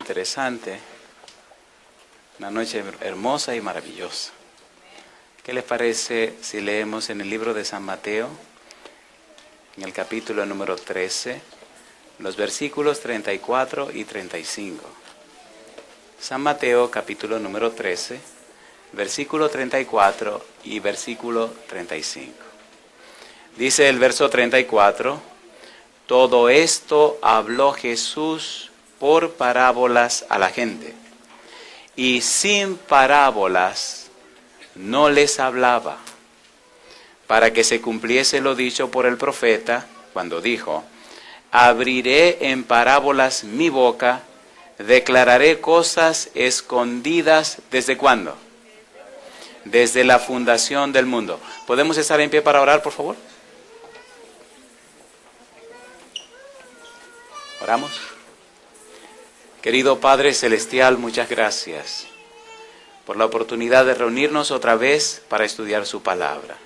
interesante, una noche hermosa y maravillosa. ¿Qué les parece si leemos en el libro de San Mateo, en el capítulo número 13, los versículos 34 y 35? San Mateo, capítulo número 13, versículo 34 y versículo 35. Dice el verso 34, todo esto habló Jesús por parábolas a la gente, y sin parábolas no les hablaba, para que se cumpliese lo dicho por el profeta, cuando dijo, abriré en parábolas mi boca, declararé cosas escondidas, ¿desde cuándo? Desde la fundación del mundo. ¿Podemos estar en pie para orar, por favor? Oramos. Querido Padre Celestial, muchas gracias por la oportunidad de reunirnos otra vez para estudiar su palabra.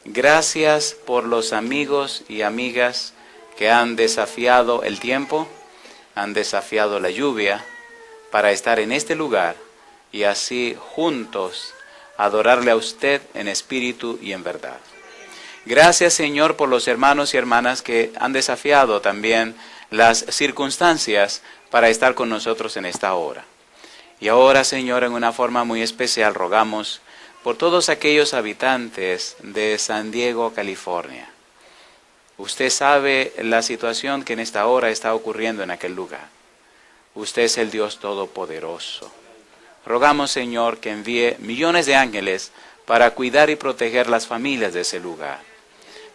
Gracias por los amigos y amigas que han desafiado el tiempo, han desafiado la lluvia para estar en este lugar y así juntos adorarle a usted en espíritu y en verdad. Gracias, Señor, por los hermanos y hermanas que han desafiado también las circunstancias para estar con nosotros en esta hora. Y ahora, Señor, en una forma muy especial rogamos por todos aquellos habitantes de San Diego, California. Usted sabe la situación que en esta hora está ocurriendo en aquel lugar. Usted es el Dios Todopoderoso. Rogamos, Señor, que envíe millones de ángeles para cuidar y proteger las familias de ese lugar.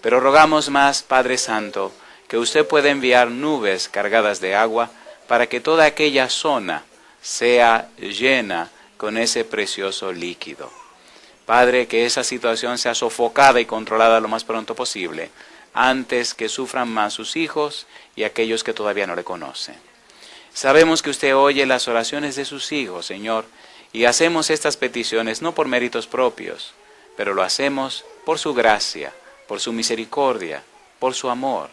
Pero rogamos más, Padre Santo, que usted pueda enviar nubes cargadas de agua para que toda aquella zona sea llena con ese precioso líquido. Padre, que esa situación sea sofocada y controlada lo más pronto posible, antes que sufran más sus hijos y aquellos que todavía no le conocen. Sabemos que usted oye las oraciones de sus hijos, Señor, y hacemos estas peticiones no por méritos propios, pero lo hacemos por su gracia, por su misericordia, por su amor.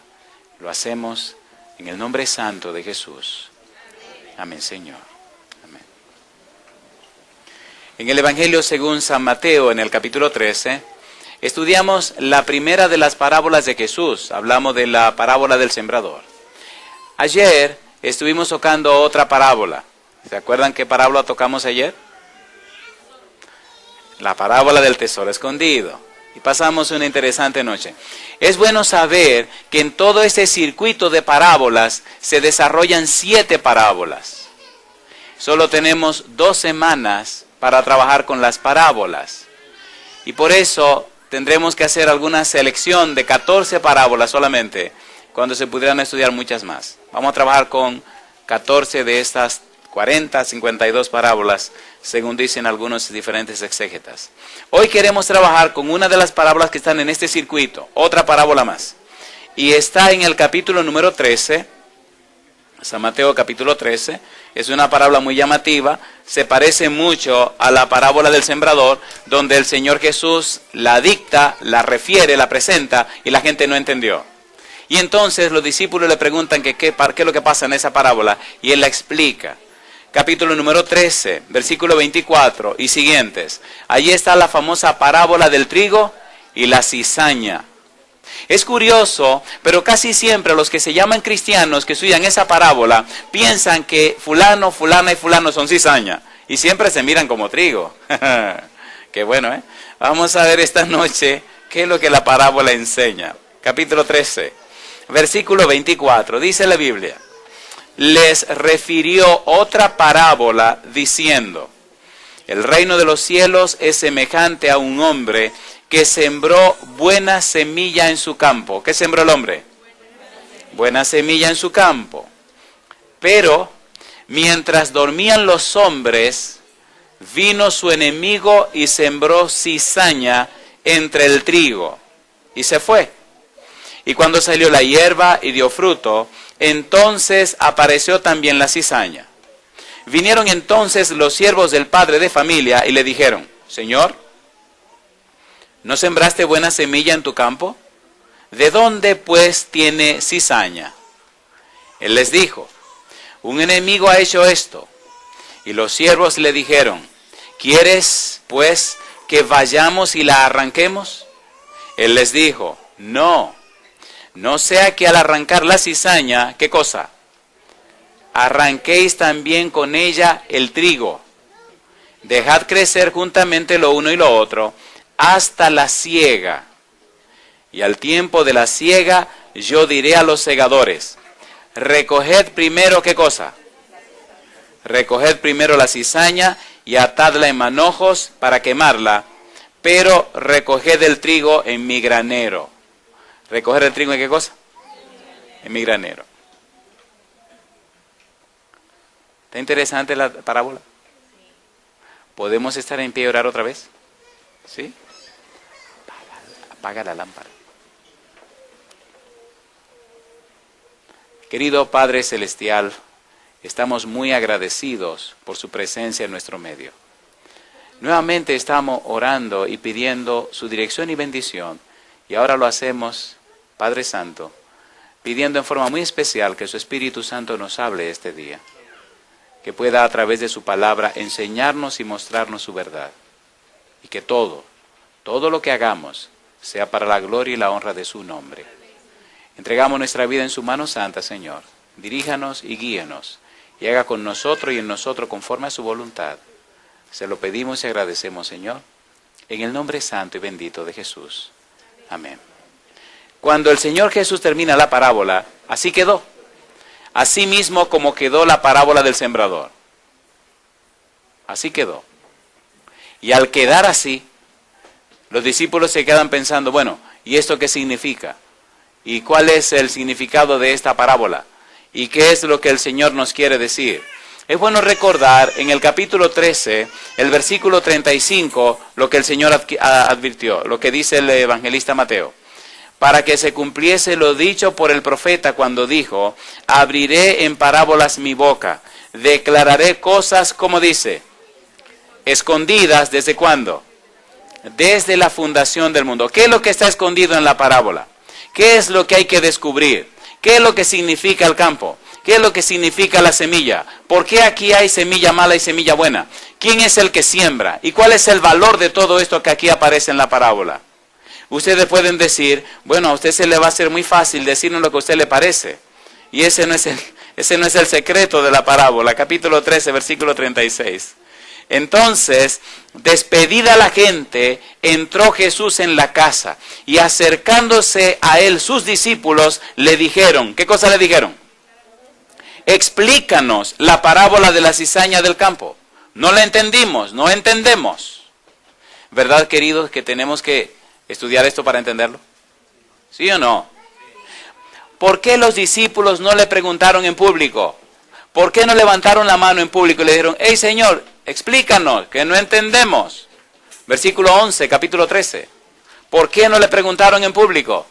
Lo hacemos en el nombre santo de Jesús. Amén, Señor. Amén. En el Evangelio según San Mateo, en el capítulo 13, estudiamos la primera de las parábolas de Jesús. Hablamos de la parábola del sembrador. Ayer estuvimos tocando otra parábola. ¿Se acuerdan qué parábola tocamos ayer? La parábola del tesoro escondido. Y pasamos una interesante noche. Es bueno saber que en todo este circuito de parábolas se desarrollan 7 parábolas. Solo tenemos 2 semanas para trabajar con las parábolas. Y por eso tendremos que hacer alguna selección de 14 parábolas solamente, cuando se pudieran estudiar muchas más. Vamos a trabajar con 14 de estas 40, 52 parábolas, según dicen algunos diferentes exégetas. Hoy queremos trabajar con una de las parábolas que están en este circuito, otra parábola más. Y está en el capítulo número 13, San Mateo capítulo 13, es una parábola muy llamativa, se parece mucho a la parábola del sembrador, donde el Señor Jesús la dicta, la refiere, la presenta y la gente no entendió. Y entonces los discípulos le preguntan qué es lo que pasa en esa parábola y Él la explica. Capítulo número 13, versículo 24 y siguientes. Allí está la famosa parábola del trigo y la cizaña. Es curioso, pero casi siempre los que se llaman cristianos que estudian esa parábola piensan que fulano, fulana y fulano son cizaña y siempre se miran como trigo. Qué bueno, ¿eh? Vamos a ver esta noche qué es lo que la parábola enseña. Capítulo 13, versículo 24, dice la Biblia. Les refirió otra parábola diciendo, el reino de los cielos es semejante a un hombre que sembró buena semilla en su campo. ¿Qué sembró el hombre? Buena semilla en su campo. Pero mientras dormían los hombres, vino su enemigo y sembró cizaña entre el trigo y se fue. Y cuando salió la hierba y dio fruto, entonces apareció también la cizaña. Vinieron entonces los siervos del padre de familia y le dijeron, Señor, ¿no sembraste buena semilla en tu campo? ¿De dónde pues tiene cizaña? Él les dijo, un enemigo ha hecho esto. Y los siervos le dijeron, ¿quieres pues que vayamos y la arranquemos? Él les dijo, no sea que al arrancar la cizaña, ¿qué cosa? Arranquéis también con ella el trigo. Dejad crecer juntamente lo uno y lo otro hasta la siega. Y al tiempo de la siega yo diré a los segadores, recoged primero, ¿qué cosa? Recoged primero la cizaña y atadla en manojos para quemarla, pero recoged el trigo en mi granero. ¿Recoger el trigo en qué cosa? En mi granero. ¿Está interesante la parábola? ¿Podemos estar en pie y orar otra vez? ¿Sí? Apaga la lámpara. Querido Padre Celestial, estamos muy agradecidos por su presencia en nuestro medio. Nuevamente estamos orando y pidiendo su dirección y bendición, y ahora lo hacemos, Padre Santo, pidiendo en forma muy especial que su Espíritu Santo nos hable este día, que pueda a través de su palabra enseñarnos y mostrarnos su verdad, y que todo lo que hagamos sea para la gloria y la honra de su nombre. Entregamos nuestra vida en su mano santa, Señor. Diríjanos y guíenos, y haga con nosotros y en nosotros conforme a su voluntad. Se lo pedimos y agradecemos, Señor, en el nombre santo y bendito de Jesús. Amén. Cuando el Señor Jesús termina la parábola, así quedó. Así mismo como quedó la parábola del sembrador. Así quedó. Y al quedar así, los discípulos se quedan pensando, bueno, ¿y esto qué significa? ¿Y cuál es el significado de esta parábola? ¿Y qué es lo que el Señor nos quiere decir? Es bueno recordar en el capítulo 13, el versículo 35, lo que el Señor advirtió, lo que dice el evangelista Mateo. Para que se cumpliese lo dicho por el profeta cuando dijo, abriré en parábolas mi boca, declararé cosas, como dice, escondidas, ¿desde cuándo? Desde la fundación del mundo. ¿Qué es lo que está escondido en la parábola? ¿Qué es lo que hay que descubrir? ¿Qué es lo que significa el campo? ¿Qué es lo que significa la semilla? ¿Por qué aquí hay semilla mala y semilla buena? ¿Quién es el que siembra? ¿Y cuál es el valor de todo esto que aquí aparece en la parábola? Ustedes pueden decir, bueno, a usted se le va a hacer muy fácil decirnos lo que a usted le parece. Y ese no es el secreto de la parábola. Capítulo 13, versículo 36. Entonces, despedida la gente, entró Jesús en la casa y acercándose a él sus discípulos le dijeron, ¿qué cosa le dijeron? Explícanos la parábola de la cizaña del campo. No la entendimos, no entendemos. ¿Verdad, queridos, que tenemos que estudiar esto para entenderlo? ¿Sí o no? ¿Por qué los discípulos no le preguntaron en público? ¿Por qué no levantaron la mano en público y le dijeron, hey Señor, explícanos, que no entendemos? Versículo 11, capítulo 13. ¿Por qué no le preguntaron en público?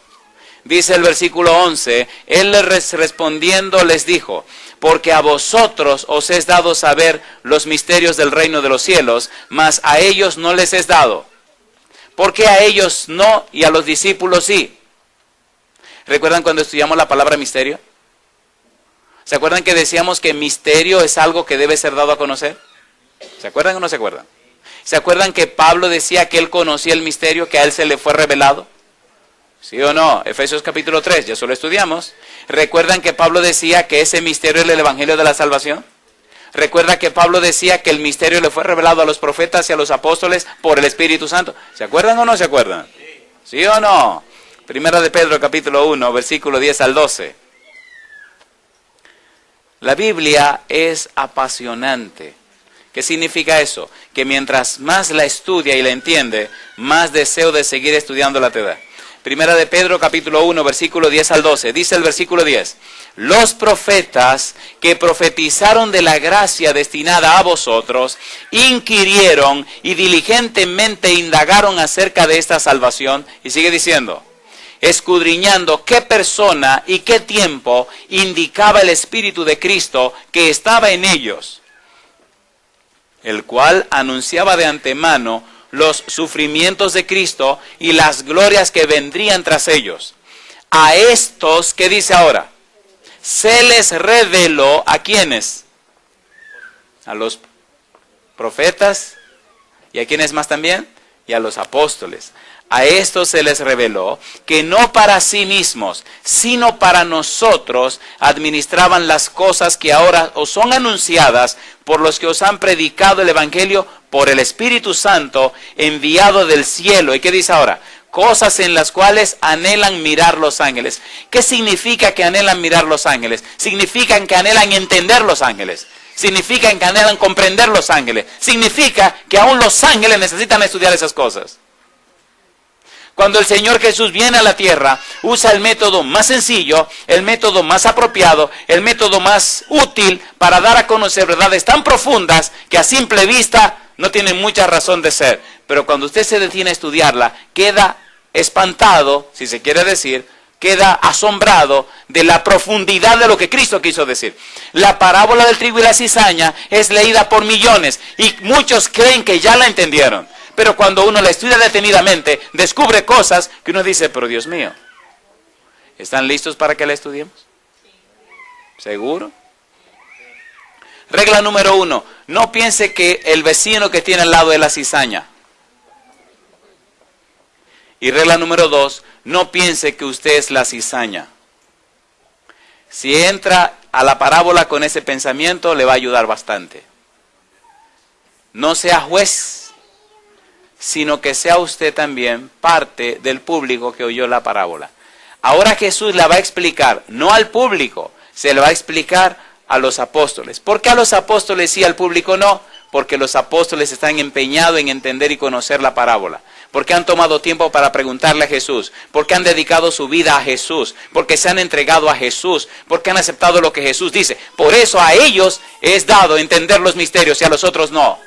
Dice el versículo 11, Él les respondiendo les dijo, porque a vosotros os es dado saber los misterios del reino de los cielos, mas a ellos no les es dado. ¿Por qué a ellos no y a los discípulos sí? ¿Recuerdan cuando estudiamos la palabra misterio? ¿Se acuerdan que decíamos que misterio es algo que debe ser dado a conocer? ¿Se acuerdan o no se acuerdan? ¿Se acuerdan que Pablo decía que él conocía el misterio, que a él se le fue revelado? ¿Sí o no? Efesios capítulo 3, ya eso lo estudiamos. ¿Recuerdan que Pablo decía que ese misterio es el evangelio de la salvación? ¿Recuerda que Pablo decía que el misterio le fue revelado a los profetas y a los apóstoles por el Espíritu Santo? ¿Se acuerdan o no se acuerdan? ¿Sí o no? Primera de Pedro capítulo 1, versículo 10 al 12. La Biblia es apasionante. ¿Qué significa eso? Que mientras más la estudia y la entiende, más deseo de seguir estudiándola te da. Primera de Pedro capítulo 1, versículo 10 al 12. Dice el versículo 10. Los profetas que profetizaron de la gracia destinada a vosotros, inquirieron y diligentemente indagaron acerca de esta salvación. Y sigue diciendo, escudriñando qué persona y qué tiempo indicaba el Espíritu de Cristo que estaba en ellos, el cual anunciaba de antemano los sufrimientos de Cristo y las glorias que vendrían tras ellos. A estos, ¿qué dice ahora? se les reveló ¿a quiénes? A los profetas y a quiénes más también, y a los apóstoles. A estos se les reveló que no para sí mismos, sino para nosotros administraban las cosas que ahora os son anunciadas por los que os han predicado el Evangelio por el Espíritu Santo enviado del cielo. ¿Y qué dice ahora? Cosas en las cuales anhelan mirar los ángeles. ¿Qué significa que anhelan mirar los ángeles? Significan que anhelan entender los ángeles. Significan que anhelan comprender los ángeles. Significa que aún los ángeles necesitan estudiar esas cosas. Cuando el Señor Jesús viene a la tierra, usa el método más sencillo, el método más apropiado, el método más útil para dar a conocer verdades tan profundas que a simple vista no tienen mucha razón de ser. Pero cuando usted se detiene a estudiarla, queda espantado, si se quiere decir, queda asombrado de la profundidad de lo que Cristo quiso decir. La parábola del trigo y la cizaña es leída por millones y muchos creen que ya la entendieron. Pero cuando uno la estudia detenidamente, descubre cosas que uno dice, pero Dios mío, ¿están listos para que la estudiemos? ¿Seguro? Regla número 1, no piense que el vecino que tiene al lado es la cizaña. Y regla número 2, no piense que usted es la cizaña. Si entra a la parábola con ese pensamiento, le va a ayudar bastante. No sea juez, sino que sea usted también parte del público que oyó la parábola. Ahora Jesús la va a explicar, no al público, se la va a explicar a los apóstoles. ¿Por qué a los apóstoles sí, al público no? Porque los apóstoles están empeñados en entender y conocer la parábola. Porque han tomado tiempo para preguntarle a Jesús. Porque han dedicado su vida a Jesús. Porque se han entregado a Jesús. Porque han aceptado lo que Jesús dice. Por eso a ellos es dado entender los misterios y a los otros no.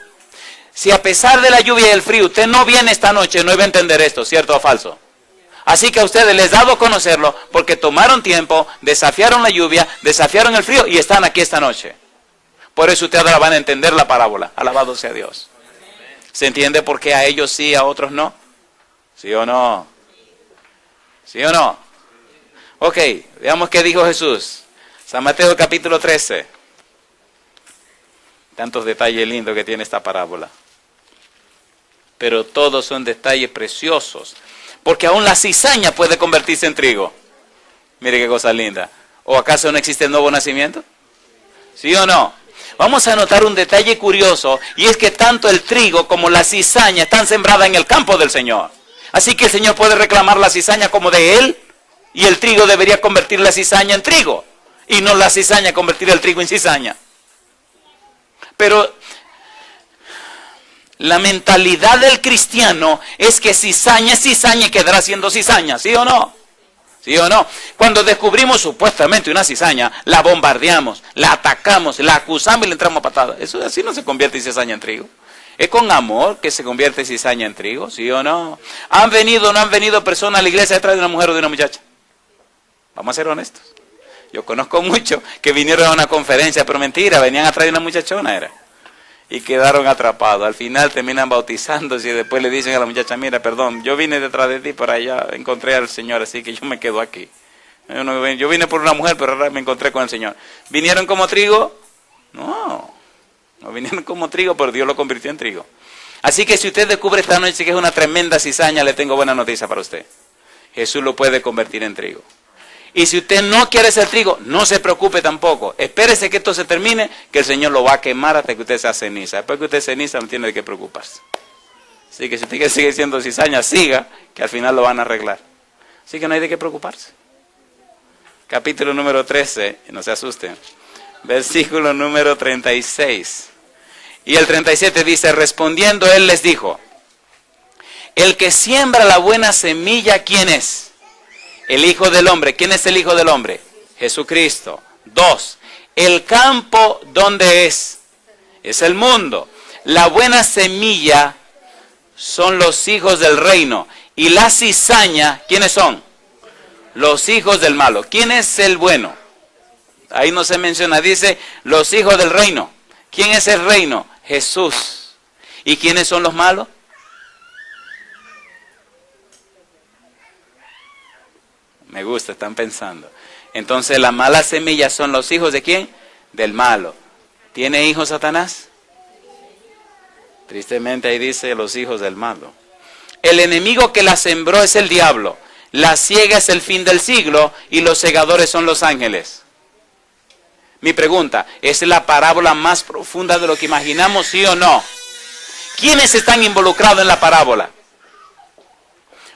Si a pesar de la lluvia y el frío usted no viene esta noche, no iba a entender esto, ¿cierto o falso? Así que a ustedes les he dado a conocerlo porque tomaron tiempo, desafiaron la lluvia, desafiaron el frío y están aquí esta noche. Por eso ustedes ahora van a entender la parábola. Alabado sea Dios. ¿Se entiende por qué a ellos sí, a otros no? ¿Sí o no? ¿Sí o no? Ok, veamos qué dijo Jesús. San Mateo capítulo 13. Tantos detalles lindos que tiene esta parábola. Pero todos son detalles preciosos. Porque aún la cizaña puede convertirse en trigo. Mire qué cosa linda. ¿O acaso no existe el nuevo nacimiento? ¿Sí o no? Vamos a notar un detalle curioso. Y es que tanto el trigo como la cizaña están sembradas en el campo del Señor. Así que el Señor puede reclamar la cizaña como de Él. Y el trigo debería convertir la cizaña en trigo. Y no la cizaña convertir el trigo en cizaña. Pero la mentalidad del cristiano es que cizaña es cizaña y quedará siendo cizaña, ¿sí o no? ¿Sí o no? Cuando descubrimos supuestamente una cizaña, la bombardeamos, la atacamos, la acusamos y le entramos a patadas. Eso así no se convierte en cizaña en trigo. Es con amor que se convierte en cizaña en trigo, ¿sí o no? ¿Han venido o no han venido personas a la iglesia detrás de una mujer o de una muchacha? Vamos a ser honestos. Yo conozco muchos que vinieron a una conferencia, pero mentira, venían atrás de una muchachona, era. Y quedaron atrapados. Al final terminan bautizándose y después le dicen a la muchacha, mira, perdón, yo vine detrás de ti, por allá encontré al Señor, así que yo me quedo aquí. Yo vine por una mujer, pero ahora me encontré con el Señor. ¿Vinieron como trigo? No vinieron como trigo, pero Dios lo convirtió en trigo. Así que si usted descubre esta noche que es una tremenda cizaña, le tengo buena noticia para usted. Jesús lo puede convertir en trigo. Y si usted no quiere ser trigo, no se preocupe tampoco. Espérese que esto se termine, que el Señor lo va a quemar hasta que usted sea ceniza. Después que usted es ceniza, no tiene de qué preocuparse. Así que si usted sigue siendo cizaña, siga, que al final lo van a arreglar. Así que no hay de qué preocuparse. Capítulo número 13, no se asusten. Versículo número 36. Y el 37 dice, respondiendo él les dijo, el que siembra la buena semilla, ¿quién es? El Hijo del Hombre. ¿Quién es el Hijo del Hombre? Jesucristo. 2. El campo, ¿dónde es? Es el mundo. La buena semilla son los hijos del reino. Y la cizaña, ¿quiénes son? Los hijos del malo. ¿Quién es el bueno? Ahí no se menciona. Dice, los hijos del reino. ¿Quién es el reino? Jesús. ¿Y quiénes son los malos? Me gusta, están pensando. Entonces las malas semillas son los hijos ¿de quién? Del malo. ¿Tiene hijos Satanás? Tristemente ahí dice los hijos del malo. El enemigo que la sembró es el diablo. La siega es el fin del siglo y los segadores son los ángeles. Mi pregunta, ¿es la parábola más profunda de lo que imaginamos, sí o no? ¿Quiénes están involucrados en la parábola?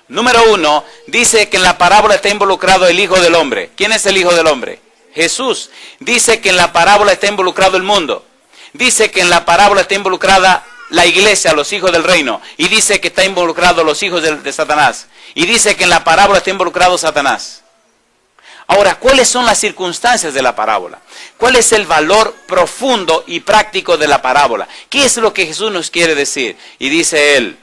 Número 1, dice que en la parábola está involucrado el Hijo del Hombre. ¿Quién es el Hijo del Hombre? Jesús. Dice que en la parábola está involucrado el mundo. Dice que en la parábola está involucrada la iglesia, los hijos del reino. Y dice que está involucrado los hijos de Satanás. Y dice que en la parábola está involucrado Satanás. Ahora, ¿cuáles son las circunstancias de la parábola? ¿Cuál es el valor profundo y práctico de la parábola? ¿Qué es lo que Jesús nos quiere decir? Y dice él,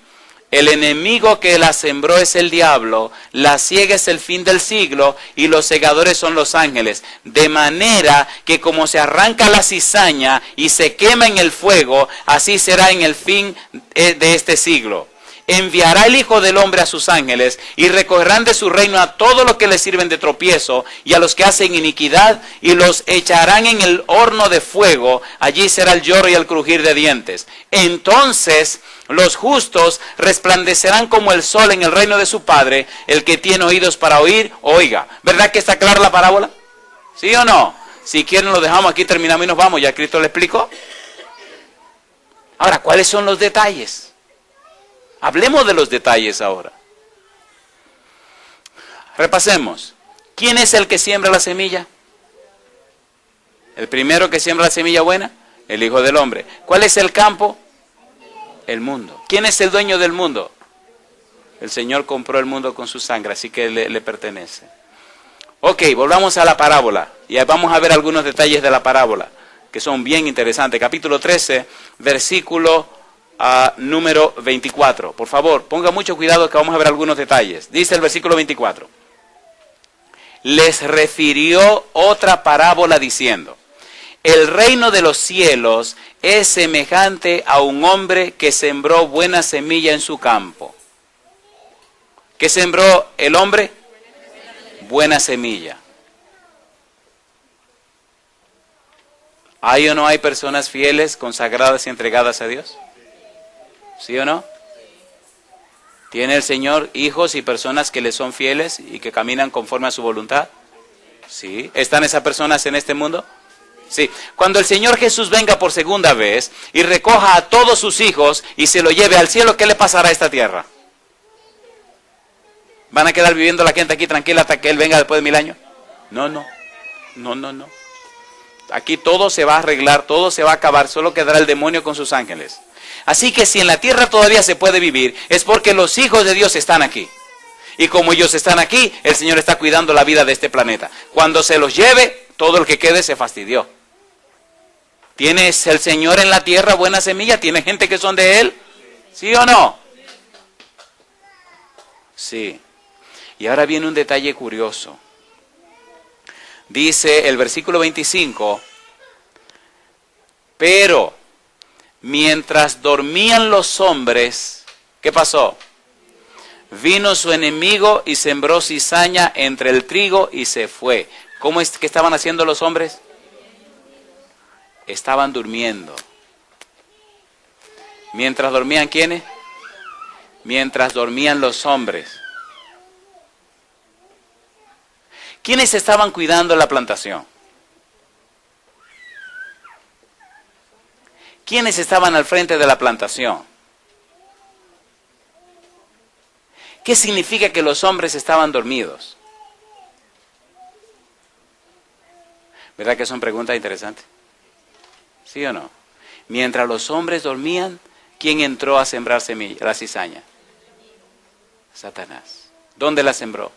el enemigo que la sembró es el diablo, la siega es el fin del siglo y los segadores son los ángeles. De manera que como se arranca la cizaña y se quema en el fuego, así será en el fin de este siglo. Enviará el Hijo del Hombre a sus ángeles y recogerán de su reino a todos los que le sirven de tropiezo y a los que hacen iniquidad y los echarán en el horno de fuego. Allí será el lloro y el crujir de dientes. Entonces los justos resplandecerán como el sol en el reino de su Padre. El que tiene oídos para oír, oiga. ¿Verdad que está clara la parábola? ¿Sí o no? Si quieren lo dejamos aquí, terminamos y nos vamos. ¿Ya Cristo le explicó? Ahora, ¿cuáles son los detalles? Hablemos de los detalles ahora. Repasemos. ¿Quién es el que siembra la semilla? El primero que siembra la semilla buena, el Hijo del Hombre. ¿Cuál es el campo? El mundo. ¿Quién es el dueño del mundo? El Señor compró el mundo con su sangre, así que le pertenece. Ok, volvamos a la parábola. Y vamos a ver algunos detalles de la parábola, que son bien interesantes. Capítulo 13, versículo número 24. Por favor, ponga mucho cuidado que vamos a ver algunos detalles. Dice el versículo 24. Les refirió otra parábola diciendo, el reino de los cielos es semejante a un hombre que sembró buena semilla en su campo. ¿Qué sembró el hombre? Buena semilla. ¿Hay o no hay personas fieles, consagradas y entregadas a Dios? ¿Sí o no? ¿Tiene el Señor hijos y personas que le son fieles y que caminan conforme a su voluntad? ¿Sí? ¿Están esas personas en este mundo? Sí. Cuando el Señor Jesús venga por segunda vez y recoja a todos sus hijos y se lo lleve al cielo, ¿qué le pasará a esta tierra? ¿Van a quedar viviendo la gente aquí tranquila hasta que Él venga después de 1000 años? No, no. No, no, no. Aquí todo se va a arreglar, todo se va a acabar, solo quedará el demonio con sus ángeles. Así que si en la tierra todavía se puede vivir, es porque los hijos de Dios están aquí. Y como ellos están aquí, el Señor está cuidando la vida de este planeta. Cuando se los lleve, todo el que quede se fastidió. ¿Tienes el Señor en la tierra buena semilla? ¿Tiene gente que son de Él? ¿Sí o no? Sí. Y ahora viene un detalle curioso. Dice el versículo 25, pero mientras dormían los hombres, ¿qué pasó? Vino su enemigo y sembró cizaña entre el trigo y se fue. ¿Cómo es que estaban haciendo los hombres? Estaban durmiendo. ¿Mientras dormían quiénes? Mientras dormían los hombres. ¿Quiénes estaban cuidando la plantación? ¿Quiénes estaban al frente de la plantación? ¿Qué significa que los hombres estaban dormidos? ¿Verdad que son preguntas interesantes? ¿Sí o no? Mientras los hombres dormían, ¿quién entró a sembrar la cizaña? Satanás. ¿Dónde la sembró?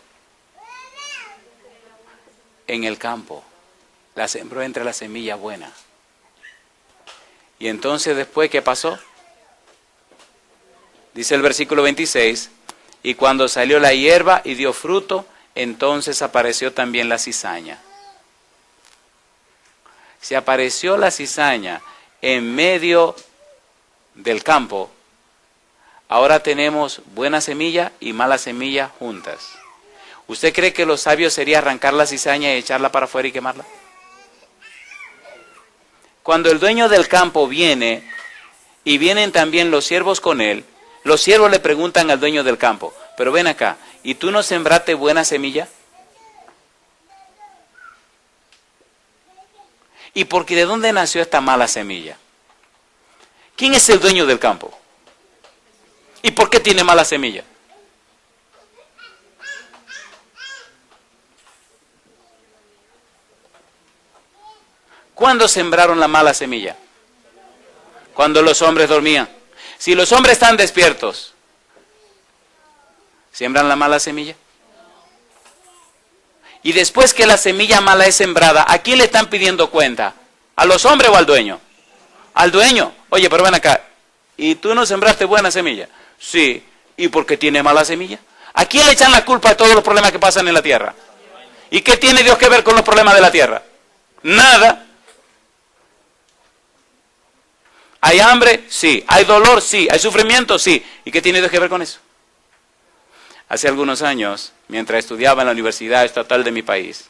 En el campo. La sembró entre la semilla buena. Y entonces después, ¿qué pasó? Dice el versículo 26, y cuando salió la hierba y dio fruto, entonces apareció también la cizaña. Si apareció la cizaña en medio del campo, ahora tenemos buena semilla y mala semilla juntas. ¿Usted cree que lo sabio sería arrancar la cizaña y echarla para afuera y quemarla? Cuando el dueño del campo viene, y vienen también los siervos con él, los siervos le preguntan al dueño del campo, pero ven acá, ¿y tú no sembraste buena semilla? ¿Y porque de dónde nació esta mala semilla? ¿Quién es el dueño del campo? ¿Y por qué tiene mala semilla? ¿Cuándo sembraron la mala semilla? Cuando los hombres dormían. Si los hombres están despiertos, ¿siembran la mala semilla? Y después que la semilla mala es sembrada, ¿a quién le están pidiendo cuenta? ¿A los hombres o al dueño? Al dueño. Oye, pero ven acá, ¿y tú no sembraste buena semilla? Sí. ¿Y por qué tiene mala semilla? ¿A quién le echan la culpa de todos los problemas que pasan en la tierra? ¿Y qué tiene Dios que ver con los problemas de la tierra? Nada. ¿Hay hambre? Sí. ¿Hay dolor? Sí. ¿Hay sufrimiento? Sí. ¿Y qué tiene Dios que ver con eso? Hace algunos años, mientras estudiaba en la Universidad Estatal de mi país,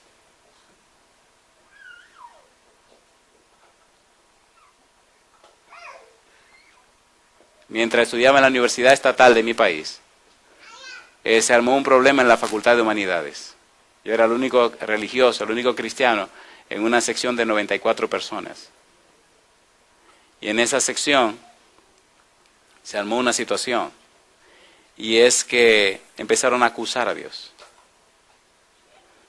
se armó un problema en la Facultad de Humanidades. Yo era el único religioso, el único cristiano en una sección de 94 personas. Y en esa sección se armó una situación, y es que empezaron a acusar a Dios.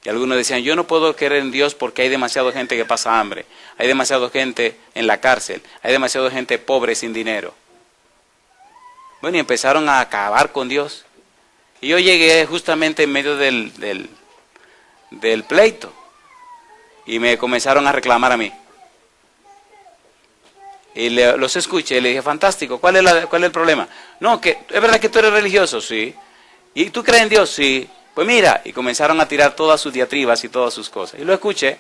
Y algunos decían, yo no puedo creer en Dios porque hay demasiada gente que pasa hambre, hay demasiada gente en la cárcel, hay demasiada gente pobre sin dinero. Bueno, y empezaron a acabar con Dios. Y yo llegué justamente en medio del pleito, y me comenzaron a reclamar a mí. Y los escuché y le dije, fantástico, ¿cuál es el problema? No, que es verdad que tú eres religioso, sí. ¿Y tú crees en Dios? Sí. Pues mira, y comenzaron a tirar todas sus diatribas y todas sus cosas. Y lo escuché,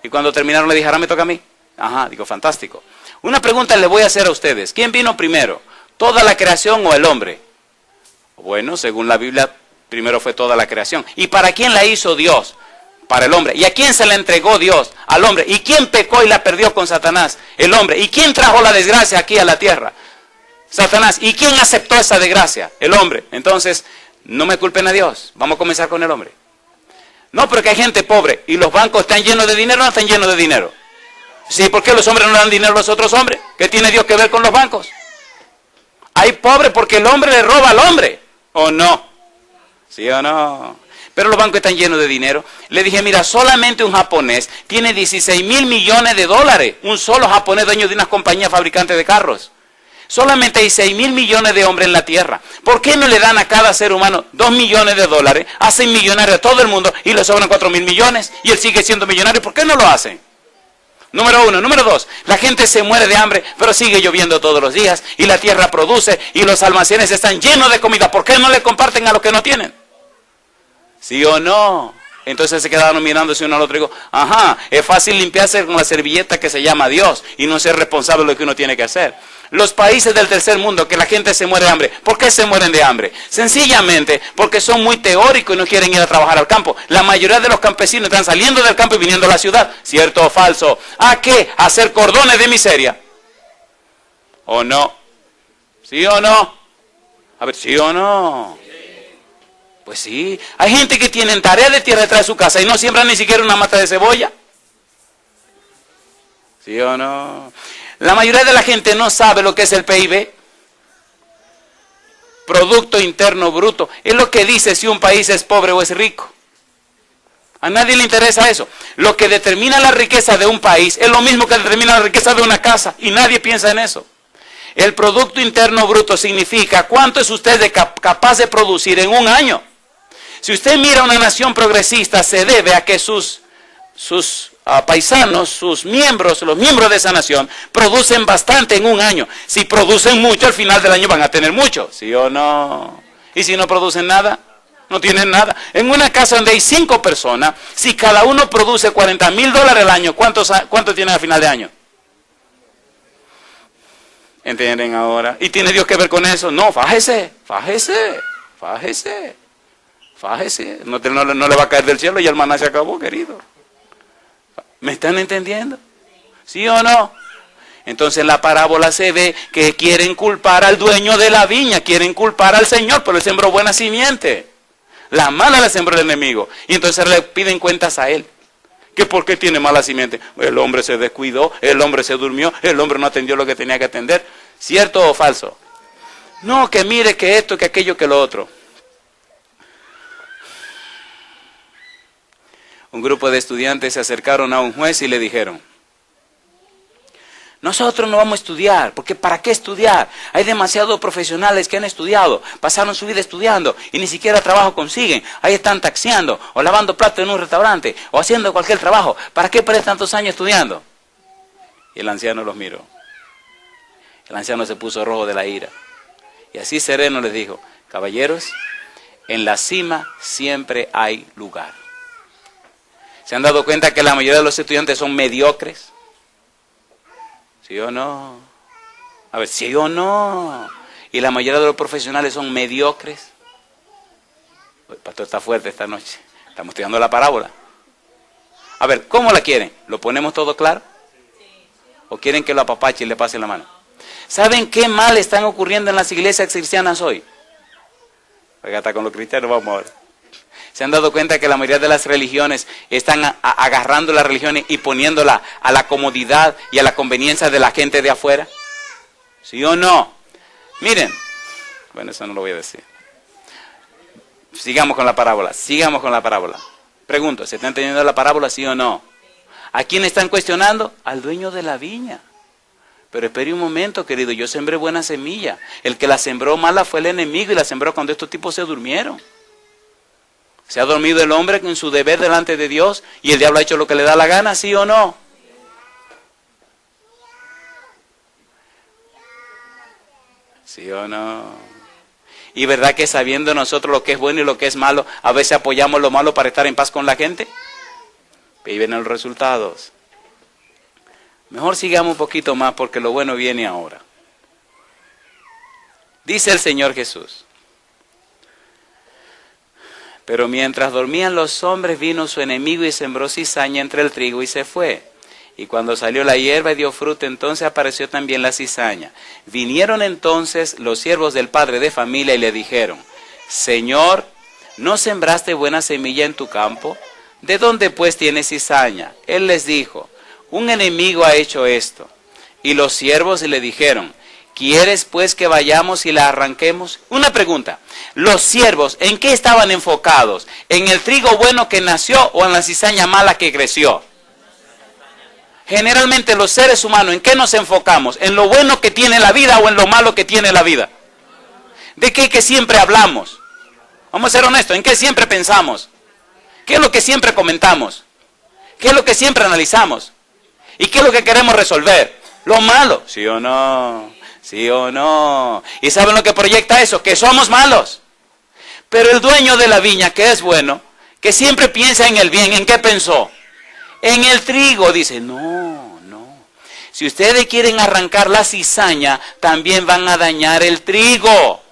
y cuando terminaron le dije, ahora me toca a mí. Ajá, digo, fantástico. Una pregunta le voy a hacer a ustedes. ¿Quién vino primero? ¿Toda la creación o el hombre? Bueno, según la Biblia, primero fue toda la creación. ¿Y para quién la hizo Dios? Para el hombre. ¿Y a quién se la entregó Dios? Al hombre. ¿Y quién pecó y la perdió con Satanás? El hombre. ¿Y quién trajo la desgracia aquí a la tierra? Satanás. ¿Y quién aceptó esa desgracia? El hombre. Entonces, no me culpen a Dios. Vamos a comenzar con el hombre. No, pero que hay gente pobre. ¿Y los bancos están llenos de dinero o no están llenos de dinero? Sí, ¿por qué los hombres no le dan dinero a los otros hombres? ¿Qué tiene Dios que ver con los bancos? Hay pobre porque el hombre le roba al hombre. ¿O no? ¿Sí o no? Pero los bancos están llenos de dinero. Le dije, mira, solamente un japonés tiene 16.000 millones de dólares. Un solo japonés dueño de una compañía fabricante de carros. Solamente hay 6.000 millones de hombres en la tierra. ¿Por qué no le dan a cada ser humano 2 millones de dólares? Hacen millonario a todo el mundo y le sobran 4.000 millones. Y él sigue siendo millonario. ¿Por qué no lo hacen? Número uno. Número dos, la gente se muere de hambre, pero sigue lloviendo todos los días. Y la tierra produce y los almacenes están llenos de comida. ¿Por qué no le comparten a los que no tienen? ¿Sí o no? Entonces se quedaron mirándose uno al otro y digo, ajá, es fácil limpiarse con la servilleta que se llama Dios y no ser responsable de lo que uno tiene que hacer. Los países del tercer mundo que la gente se muere de hambre, ¿por qué se mueren de hambre? Sencillamente porque son muy teóricos y no quieren ir a trabajar al campo. La mayoría de los campesinos están saliendo del campo y viniendo a la ciudad, ¿cierto o falso? ¿A qué? ¿A hacer cordones de miseria? ¿O no? ¿Sí o no? A ver, ¿sí o no? Pues sí, hay gente que tienen tarea de tierra detrás de su casa y no siembran ni siquiera una mata de cebolla. ¿Sí o no? La mayoría de la gente no sabe lo que es el PIB. Producto Interno Bruto. Es lo que dice si un país es pobre o es rico. A nadie le interesa eso. Lo que determina la riqueza de un país es lo mismo que determina la riqueza de una casa y nadie piensa en eso. El Producto Interno Bruto significa cuánto es usted capaz de producir en un año. Si usted mira una nación progresista, se debe a que sus paisanos, sus miembros, los miembros de esa nación, producen bastante en un año. Si producen mucho, al final del año van a tener mucho, ¿sí o no? Y si no producen nada, no tienen nada. En una casa donde hay 5 personas, si cada uno produce $40,000 al año, ¿cuánto tienen al final de año? ¿Entienden ahora? ¿Y tiene Dios que ver con eso? No, fájese, fájese, fájese. Fájese, no le va a caer del cielo y el maná se acabó, querido. ¿Me están entendiendo? ¿Sí o no? Entonces en la parábola se ve que quieren culpar al dueño de la viña, quieren culpar al Señor, pero él sembró buena simiente. La mala la sembró el enemigo. Y entonces le piden cuentas a él. ¿Que por qué tiene mala simiente? El hombre se descuidó, el hombre se durmió, el hombre no atendió lo que tenía que atender. ¿Cierto o falso? No, que mire que esto, que aquello, que lo otro. Un grupo de estudiantes se acercaron a un juez y le dijeron: nosotros no vamos a estudiar, porque ¿para qué estudiar? Hay demasiados profesionales que han estudiado, pasaron su vida estudiando y ni siquiera trabajo consiguen. Ahí están taxiando o lavando platos en un restaurante o haciendo cualquier trabajo. ¿Para qué perder tantos años estudiando? Y el anciano los miró. El anciano se puso rojo de la ira. Y así sereno les dijo: caballeros, en la cima siempre hay lugar. ¿Se han dado cuenta que la mayoría de los estudiantes son mediocres? ¿Sí o no? A ver, ¿sí o no? Y la mayoría de los profesionales son mediocres. El pastor está fuerte esta noche. Estamos estudiando la parábola. A ver, ¿cómo la quieren? ¿Lo ponemos todo claro? ¿O quieren que lo apapache y le pase la mano? ¿Saben qué mal están ocurriendo en las iglesias cristianas hoy? Porque hasta con los cristianos vamos a ver. ¿Se han dado cuenta que la mayoría de las religiones están agarrando las religiones y poniéndola a la comodidad y a la conveniencia de la gente de afuera? ¿Sí o no? Miren, bueno, eso no lo voy a decir. Sigamos con la parábola, sigamos con la parábola. Pregunto, ¿se está entendiendo la parábola, sí o no? ¿A quién están cuestionando? Al dueño de la viña. Pero espere un momento, querido, yo sembré buena semilla. El que la sembró mala fue el enemigo y la sembró cuando estos tipos se durmieron. ¿Se ha dormido el hombre en su deber delante de Dios y el diablo ha hecho lo que le da la gana, sí o no? ¿Sí o no? ¿Y verdad que sabiendo nosotros lo que es bueno y lo que es malo, a veces apoyamos lo malo para estar en paz con la gente? Y vienen los resultados. Mejor sigamos un poquito más porque lo bueno viene ahora. Dice el Señor Jesús: pero mientras dormían los hombres, vino su enemigo y sembró cizaña entre el trigo y se fue. Y cuando salió la hierba y dio fruto, entonces apareció también la cizaña. Vinieron entonces los siervos del padre de familia y le dijeron: Señor, ¿no sembraste buena semilla en tu campo? ¿De dónde pues tienes cizaña? Él les dijo: un enemigo ha hecho esto. Y los siervos le dijeron: ¿quieres pues que vayamos y la arranquemos? Una pregunta, ¿los siervos en qué estaban enfocados? ¿En el trigo bueno que nació o en la cizaña mala que creció? Generalmente los seres humanos, ¿en qué nos enfocamos? ¿En lo bueno que tiene la vida o en lo malo que tiene la vida? ¿De qué que siempre hablamos? Vamos a ser honestos, ¿en qué siempre pensamos? ¿Qué es lo que siempre comentamos? ¿Qué es lo que siempre analizamos? ¿Y qué es lo que queremos resolver? Lo malo, ¿sí o no? ¿Sí o no? ¿Y saben lo que proyecta eso? Que somos malos. Pero el dueño de la viña, que es bueno, que siempre piensa en el bien, ¿en qué pensó? En el trigo. Dice, no. Si ustedes quieren arrancar la cizaña, también van a dañar el trigo.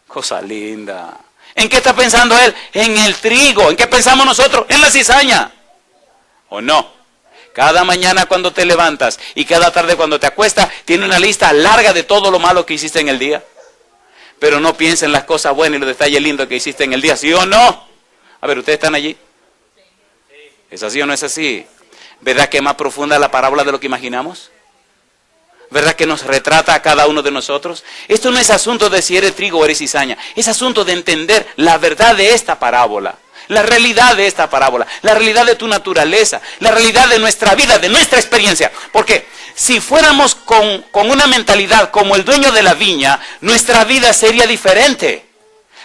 Cosa linda. ¿En qué está pensando él? En el trigo. ¿En qué pensamos nosotros? En la cizaña. ¿O no? Cada mañana cuando te levantas y cada tarde cuando te acuestas, tiene una lista larga de todo lo malo que hiciste en el día. Pero no piensa en las cosas buenas y los detalles lindos que hiciste en el día, ¿sí o no? A ver, ¿ustedes están allí? ¿Es así o no es así? ¿Verdad que es más profunda la parábola de lo que imaginamos? ¿Verdad que nos retrata a cada uno de nosotros? Esto no es asunto de si eres trigo o eres cizaña, es asunto de entender la verdad de esta parábola. La realidad de esta parábola, la realidad de tu naturaleza, la realidad de nuestra vida, de nuestra experiencia. Porque si fuéramos con una mentalidad como el dueño de la viña, nuestra vida sería diferente.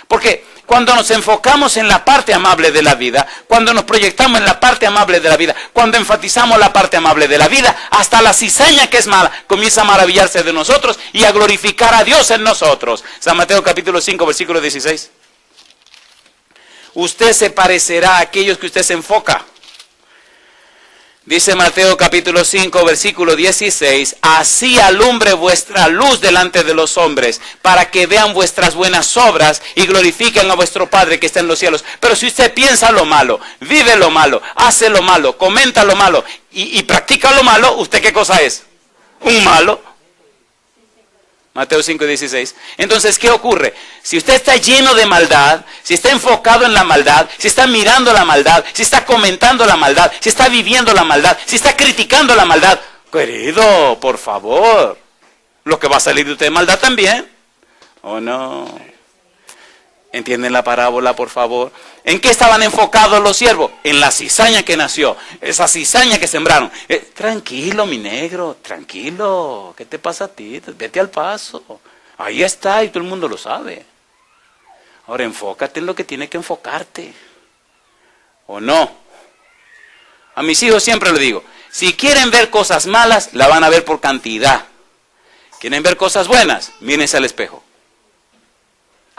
Porque cuando nos enfocamos en la parte amable de la vida, cuando nos proyectamos en la parte amable de la vida, cuando enfatizamos la parte amable de la vida, hasta la cizaña que es mala comienza a maravillarse de nosotros y a glorificar a Dios en nosotros. San Mateo capítulo 5, versículo 16. Usted se parecerá a aquellos que usted se enfoca. Dice Mateo capítulo 5, versículo 16, así alumbre vuestra luz delante de los hombres, para que vean vuestras buenas obras y glorifiquen a vuestro Padre que está en los cielos. Pero si usted piensa lo malo, vive lo malo, hace lo malo, comenta lo malo y practica lo malo, ¿usted qué cosa es? Un malo. Mateo 5, 16. Entonces, ¿qué ocurre? Si usted está lleno de maldad, si está enfocado en la maldad, si está mirando la maldad, si está comentando la maldad, si está viviendo la maldad, si está criticando la maldad, querido, por favor, lo que va a salir de usted es maldad también. ¿O no? ¿Entienden la parábola, por favor? ¿En qué estaban enfocados los siervos? En la cizaña que nació, esa cizaña que sembraron. Tranquilo, mi negro, tranquilo. ¿Qué te pasa a ti? Vete al paso. Ahí está y todo el mundo lo sabe. Ahora enfócate en lo que tiene que enfocarte. ¿O no? A mis hijos siempre les digo, si quieren ver cosas malas, la van a ver por cantidad. ¿Quieren ver cosas buenas? Mírense al espejo.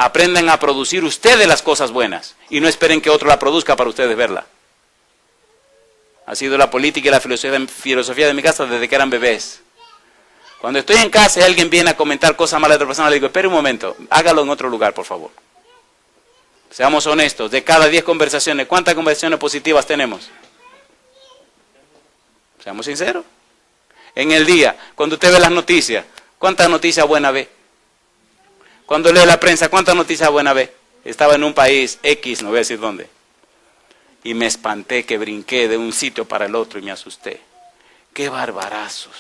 Aprendan a producir ustedes las cosas buenas y no esperen que otro la produzca para ustedes verla. Ha sido la política y la filosofía de mi casa desde que eran bebés. Cuando estoy en casa y alguien viene a comentar cosas malas de otra persona, le digo, espere un momento, hágalo en otro lugar, por favor. Seamos honestos, de cada 10 conversaciones, ¿cuántas conversaciones positivas tenemos? Seamos sinceros. En el día, cuando usted ve las noticias, ¿cuántas noticias buenas ve? Cuando lee la prensa, ¿cuántas noticias buenas ve? Estaba en un país X, no voy a decir dónde, y me espanté que brinqué de un sitio para el otro y me asusté. ¡Qué barbarazos!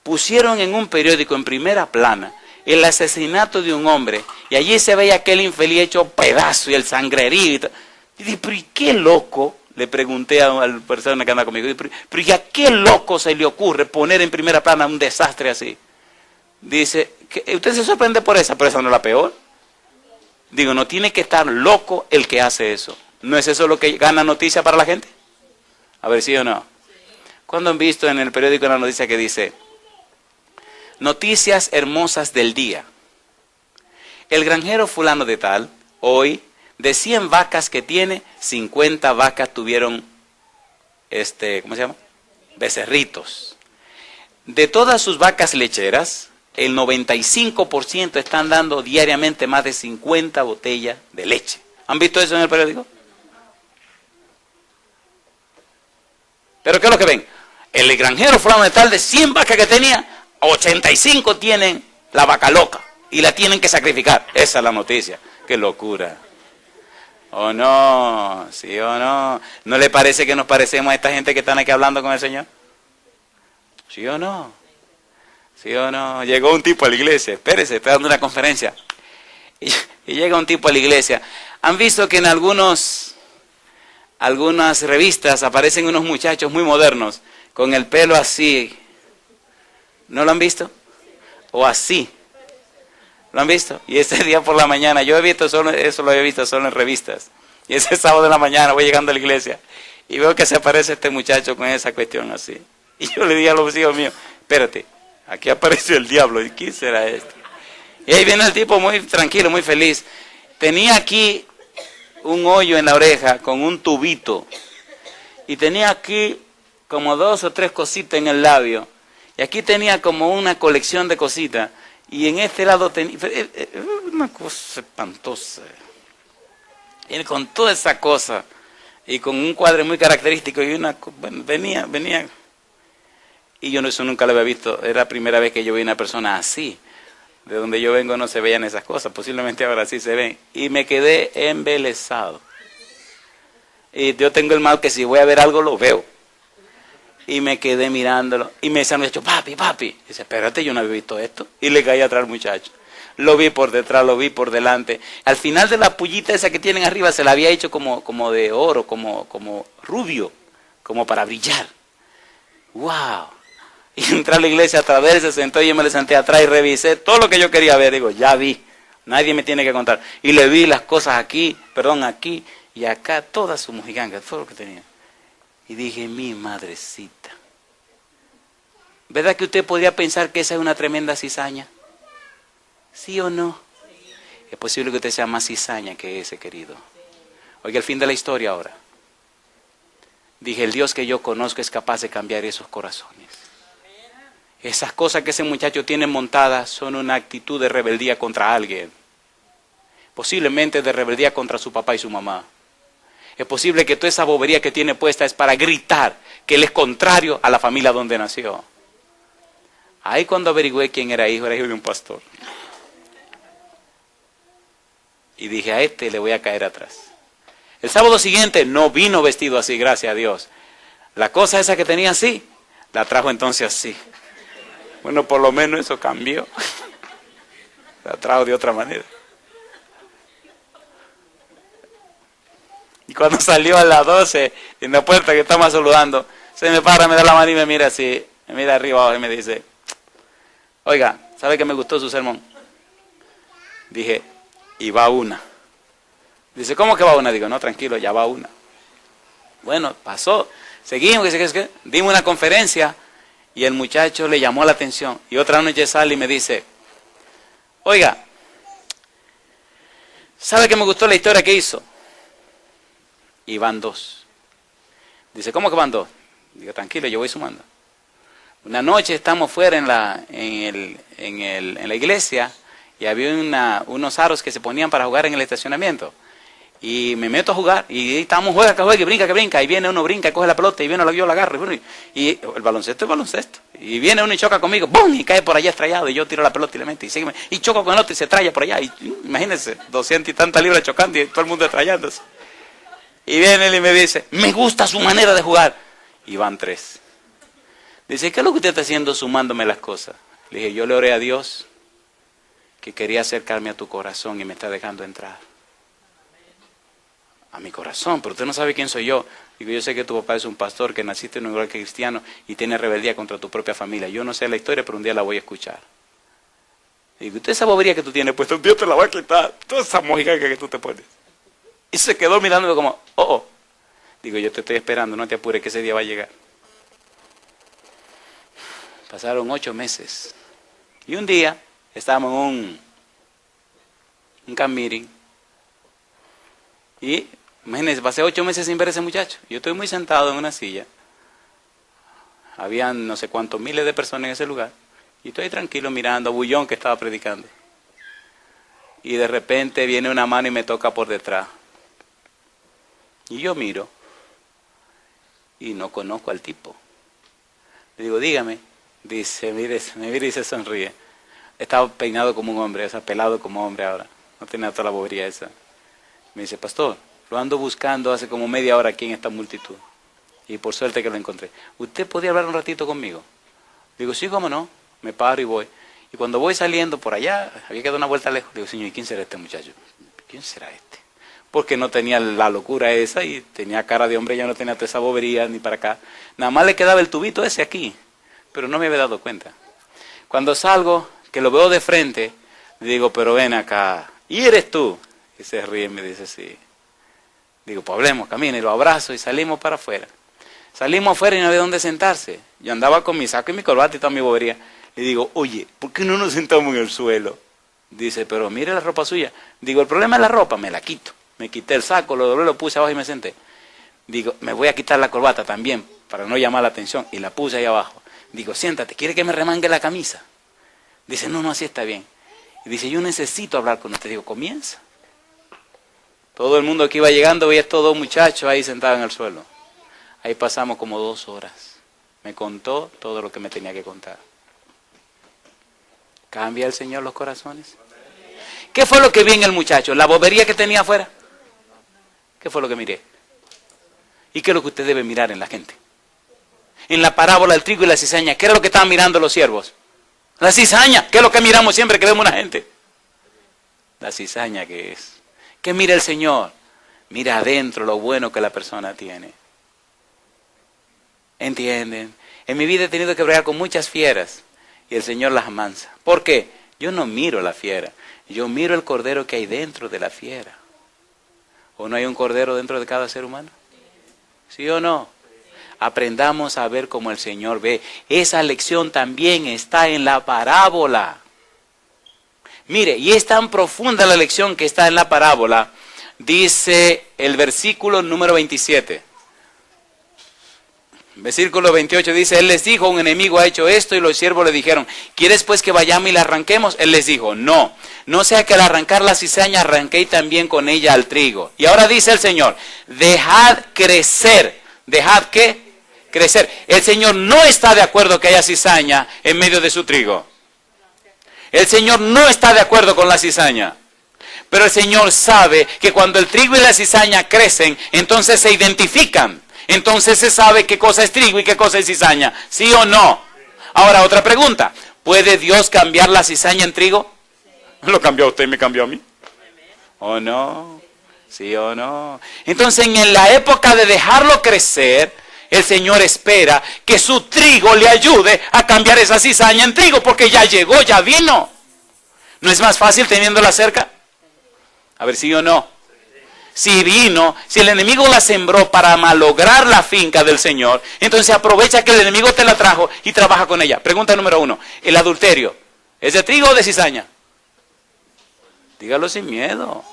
Pusieron en un periódico en primera plana el asesinato de un hombre y allí se veía aquel infeliz hecho pedazo y el sangrerío. Y dije, pero ¿y qué loco? Le pregunté a la persona que anda conmigo, pero ¿y a qué loco se le ocurre poner en primera plana un desastre así? Dice, usted se sorprende por esa, pero esa no es la peor. Digo, no tiene que estar loco el que hace eso. ¿No es eso lo que gana noticia para la gente? A ver, ¿sí o no? ¿Cuándo han visto en el periódico una noticia que dice, noticias hermosas del día? El granjero fulano de tal, hoy, de 100 vacas que tiene, 50 vacas tuvieron, ¿cómo se llama? Becerritos. De todas sus vacas lecheras, el 95% están dando diariamente más de 50 botellas de leche. ¿Han visto eso en el periódico? ¿Pero qué es lo que ven? El granjero fulano de tal, de 100 vacas que tenía, 85 tienen la vaca loca y la tienen que sacrificar. Esa es la noticia. ¡Qué locura! ¿O no? ¿Sí o no? ¿No le parece que nos parecemos a esta gente que están aquí hablando con el Señor? ¿Sí o no? ¿Sí o no? Llegó un tipo a la iglesia, espérese, estoy dando una conferencia. Y llega un tipo a la iglesia. ¿Han visto que en algunas revistas aparecen unos muchachos muy modernos, con el pelo así? ¿No lo han visto? O así. ¿Lo han visto? Y ese día por la mañana, yo he visto solo, eso lo he visto solo en revistas. Y ese sábado de la mañana voy llegando a la iglesia y veo que se aparece este muchacho con esa cuestión así. Y yo le dije a los hijos míos, espérate. Aquí apareció el diablo. ¿Y quién será esto? Y ahí viene el tipo muy tranquilo, muy feliz. Tenía aquí un hoyo en la oreja con un tubito. Y tenía aquí como 2 o 3 cositas en el labio. Y aquí tenía como una colección de cositas. Y en este lado tenía una cosa espantosa. Y con toda esa cosa. Y con un cuadro muy característico. Y bueno, venía. Y yo eso nunca lo había visto, era la primera vez que yo vi una persona así. De donde yo vengo no se veían esas cosas, posiblemente ahora sí se ven. Y me quedé embelesado. Y yo tengo el mal que si voy a ver algo lo veo. Y me quedé mirándolo. Y me decía el muchacho, papi. Y dice, espérate, yo no había visto esto. Y le caí atrás al muchacho. Lo vi por detrás, lo vi por delante. Al final de la pullita esa que tienen arriba se la había hecho como de oro, como rubio, como para brillar. ¡Wow! Y entré a la iglesia otra vez, se sentó y yo me le senté atrás y revisé todo lo que yo quería ver. Digo, ya vi, nadie me tiene que contar. Y le vi las cosas aquí y acá, toda su mojiganga, todo lo que tenía. Y dije, mi madrecita. ¿Verdad que usted podría pensar que esa es una tremenda cizaña? ¿Sí o no? Es posible que usted sea más cizaña que ese, querido. Oiga, el fin de la historia ahora. Dije, el Dios que yo conozco es capaz de cambiar esos corazones. Esas cosas que ese muchacho tiene montadas son una actitud de rebeldía contra alguien. Posiblemente de rebeldía contra su papá y su mamá. Es posible que toda esa bobería que tiene puesta es para gritar que él es contrario a la familia donde nació. Ahí cuando averigüé quién era hijo de un pastor. Y dije, a este le voy a caer atrás. El sábado siguiente no vino vestido así, gracias a Dios. La cosa esa que tenía así, la trajo entonces así. Bueno, por lo menos eso cambió. La trajo de otra manera. Y cuando salió a las 12, en la puerta que estamos saludando, se me para, me da la mano y me mira así, me mira arriba abajo y me dice, oiga, ¿sabe que me gustó su sermón? Dije, y va una. Dice, ¿cómo que va una? Digo, no, tranquilo, ya va una. Bueno, pasó, seguimos, dimos una conferencia y el muchacho le llamó la atención. Y otra noche sale y me dice, oiga, ¿sabe que me gustó la historia que hizo? Y van 2. Dice, ¿cómo que van 2? Digo, tranquilo, yo voy sumando. Una noche estamos fuera en la iglesia y había unos aros que se ponían para jugar en el estacionamiento. Y me meto a jugar y estamos juega, que juega, que brinca. Y viene uno, brinca, coge la pelota y viene yo la agarro. Y el baloncesto es baloncesto. Y viene uno y choca conmigo, ¡bum! Y cae por allá estrellado. Y yo tiro la pelota y le meto. Y choco con el otro y se traya por allá. Y imagínense, 200 y tantas libras chocando y todo el mundo estrellándose. Y viene él y me dice, me gusta su manera de jugar. Y van 3. Dice, ¿qué es lo que usted está haciendo sumándome las cosas? Le dije, yo le oré a Dios que quería acercarme a tu corazón y me está dejando entrar. A mi corazón, pero usted no sabe quién soy yo. Digo, yo sé que tu papá es un pastor, que naciste en un lugar cristiano y tiene rebeldía contra tu propia familia. Yo no sé la historia, pero un día la voy a escuchar. Digo, usted esa bobería que tú tienes, pues Dios te la va a quitar. Toda esa mojica que tú te pones. Y se quedó mirándome como, oh. Digo, yo te estoy esperando, no te apures que ese día va a llegar. Pasaron 8 meses. Y un día estábamos en un camp meeting. Y imagínense, pasé 8 meses sin ver a ese muchacho. Yo estoy muy sentado en una silla. Habían no sé cuántos miles de personas en ese lugar. Y estoy tranquilo mirando a Bullón que estaba predicando. Y de repente viene una mano y me toca por detrás. Y yo miro. Y no conozco al tipo. Le digo, dígame. Dice, mire, me mira y se sonríe. Estaba peinado como un hombre, o sea, pelado como hombre ahora. No tenía toda la bobería esa. Me dice, pastor, lo ando buscando hace como media hora aquí en esta multitud. Y por suerte que lo encontré. ¿Usted podría hablar un ratito conmigo? Digo, sí, cómo no. Me paro y voy. Y cuando voy saliendo por allá, había que dar una vuelta lejos. Digo, señor, ¿y quién será este muchacho? ¿Quién será este? Porque no tenía la locura esa y tenía cara de hombre, ya no tenía toda esa bobería ni para acá. Nada más le quedaba el tubito ese aquí. Pero no me había dado cuenta. Cuando salgo, que lo veo de frente, le digo, pero ven acá. ¿Y eres tú? Y se ríe y me dice, sí. Digo, pues hablemos, camina, y lo abrazo y salimos para afuera. Salimos afuera y no había dónde sentarse. Yo andaba con mi saco y mi corbata y toda mi bobería. Le digo, oye, ¿por qué no nos sentamos en el suelo? Dice, pero mire la ropa suya. Digo, el problema es la ropa, me la quito. Me quité el saco, lo doblé, lo puse abajo y me senté. Digo, me voy a quitar la corbata también, para no llamar la atención. Y la puse ahí abajo. Digo, siéntate, ¿quiere que me remangue la camisa? Dice, no, así está bien. Y dice, yo necesito hablar con usted. Digo, comienza. Todo el mundo que iba llegando veía estos 2 muchachos ahí sentados en el suelo. Ahí pasamos como 2 horas. Me contó todo lo que me tenía que contar. ¿Cambia el Señor los corazones? ¿Qué fue lo que vi en el muchacho? ¿La bobería que tenía afuera? ¿Qué fue lo que miré? ¿Y qué es lo que usted debe mirar en la gente? En la parábola del trigo y la cizaña, ¿qué era lo que estaban mirando los siervos? La cizaña, ¿qué es lo que miramos siempre que vemos una gente? La cizaña que es. ¿Qué mira el Señor? Mira adentro lo bueno que la persona tiene. ¿Entienden? En mi vida he tenido que bregar con muchas fieras y el Señor las amansa. ¿Por qué? Yo no miro la fiera, yo miro el cordero que hay dentro de la fiera. ¿O no hay un cordero dentro de cada ser humano? ¿Sí o no? Aprendamos a ver como el Señor ve. Esa lección también está en la parábola. Mire, y es tan profunda la lección que está en la parábola. Dice el versículo número 27. Versículo 28 dice, Él les dijo, un enemigo ha hecho esto, y los siervos le dijeron, ¿quieres pues que vayamos y la arranquemos? Él les dijo, no sea que al arrancar la cizaña arranquéis también con ella al trigo. Y ahora dice el Señor, dejad crecer. ¿Dejad qué? Crecer. El Señor no está de acuerdo que haya cizaña en medio de su trigo. El Señor no está de acuerdo con la cizaña. Pero el Señor sabe que cuando el trigo y la cizaña crecen, entonces se identifican. Entonces se sabe qué cosa es trigo y qué cosa es cizaña. ¿Sí o no? Ahora, otra pregunta. ¿Puede Dios cambiar la cizaña en trigo? ¿Lo cambió a usted y me cambió a mí? ¿O no? ¿Sí o no? Entonces, en la época de dejarlo crecer, el Señor espera que su trigo le ayude a cambiar esa cizaña en trigo, porque ya llegó, ya vino. ¿No es más fácil teniéndola cerca? A ver, ¿sí o no? Si vino, si el enemigo la sembró para malograr la finca del Señor, entonces aprovecha que el enemigo te la trajo y trabaja con ella. Pregunta número 1. ¿El adulterio es de trigo o de cizaña? Dígalo sin miedo.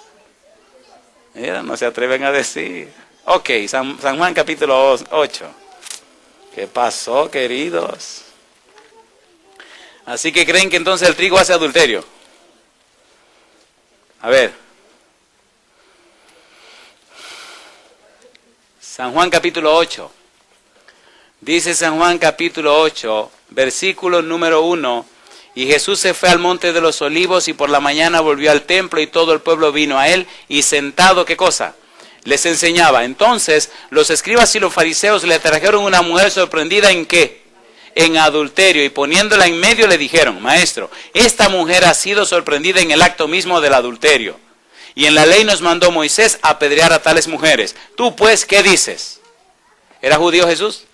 Mira, no se atreven a decir. Ok, San Juan capítulo 8. ¿Qué pasó, queridos? Así que creen que entonces el trigo hace adulterio. A ver. San Juan capítulo 8. Dice San Juan capítulo 8, versículo número 1. Y Jesús se fue al monte de los olivos y por la mañana volvió al templo y todo el pueblo vino a él y sentado, ¿qué cosa? Les enseñaba. Entonces los escribas y los fariseos le trajeron una mujer sorprendida ¿en qué? En adulterio, y poniéndola en medio le dijeron, Maestro, esta mujer ha sido sorprendida en el acto mismo del adulterio. Y en la ley nos mandó Moisés a apedrear a tales mujeres. Tú pues, ¿qué dices? ¿Era judío Jesús?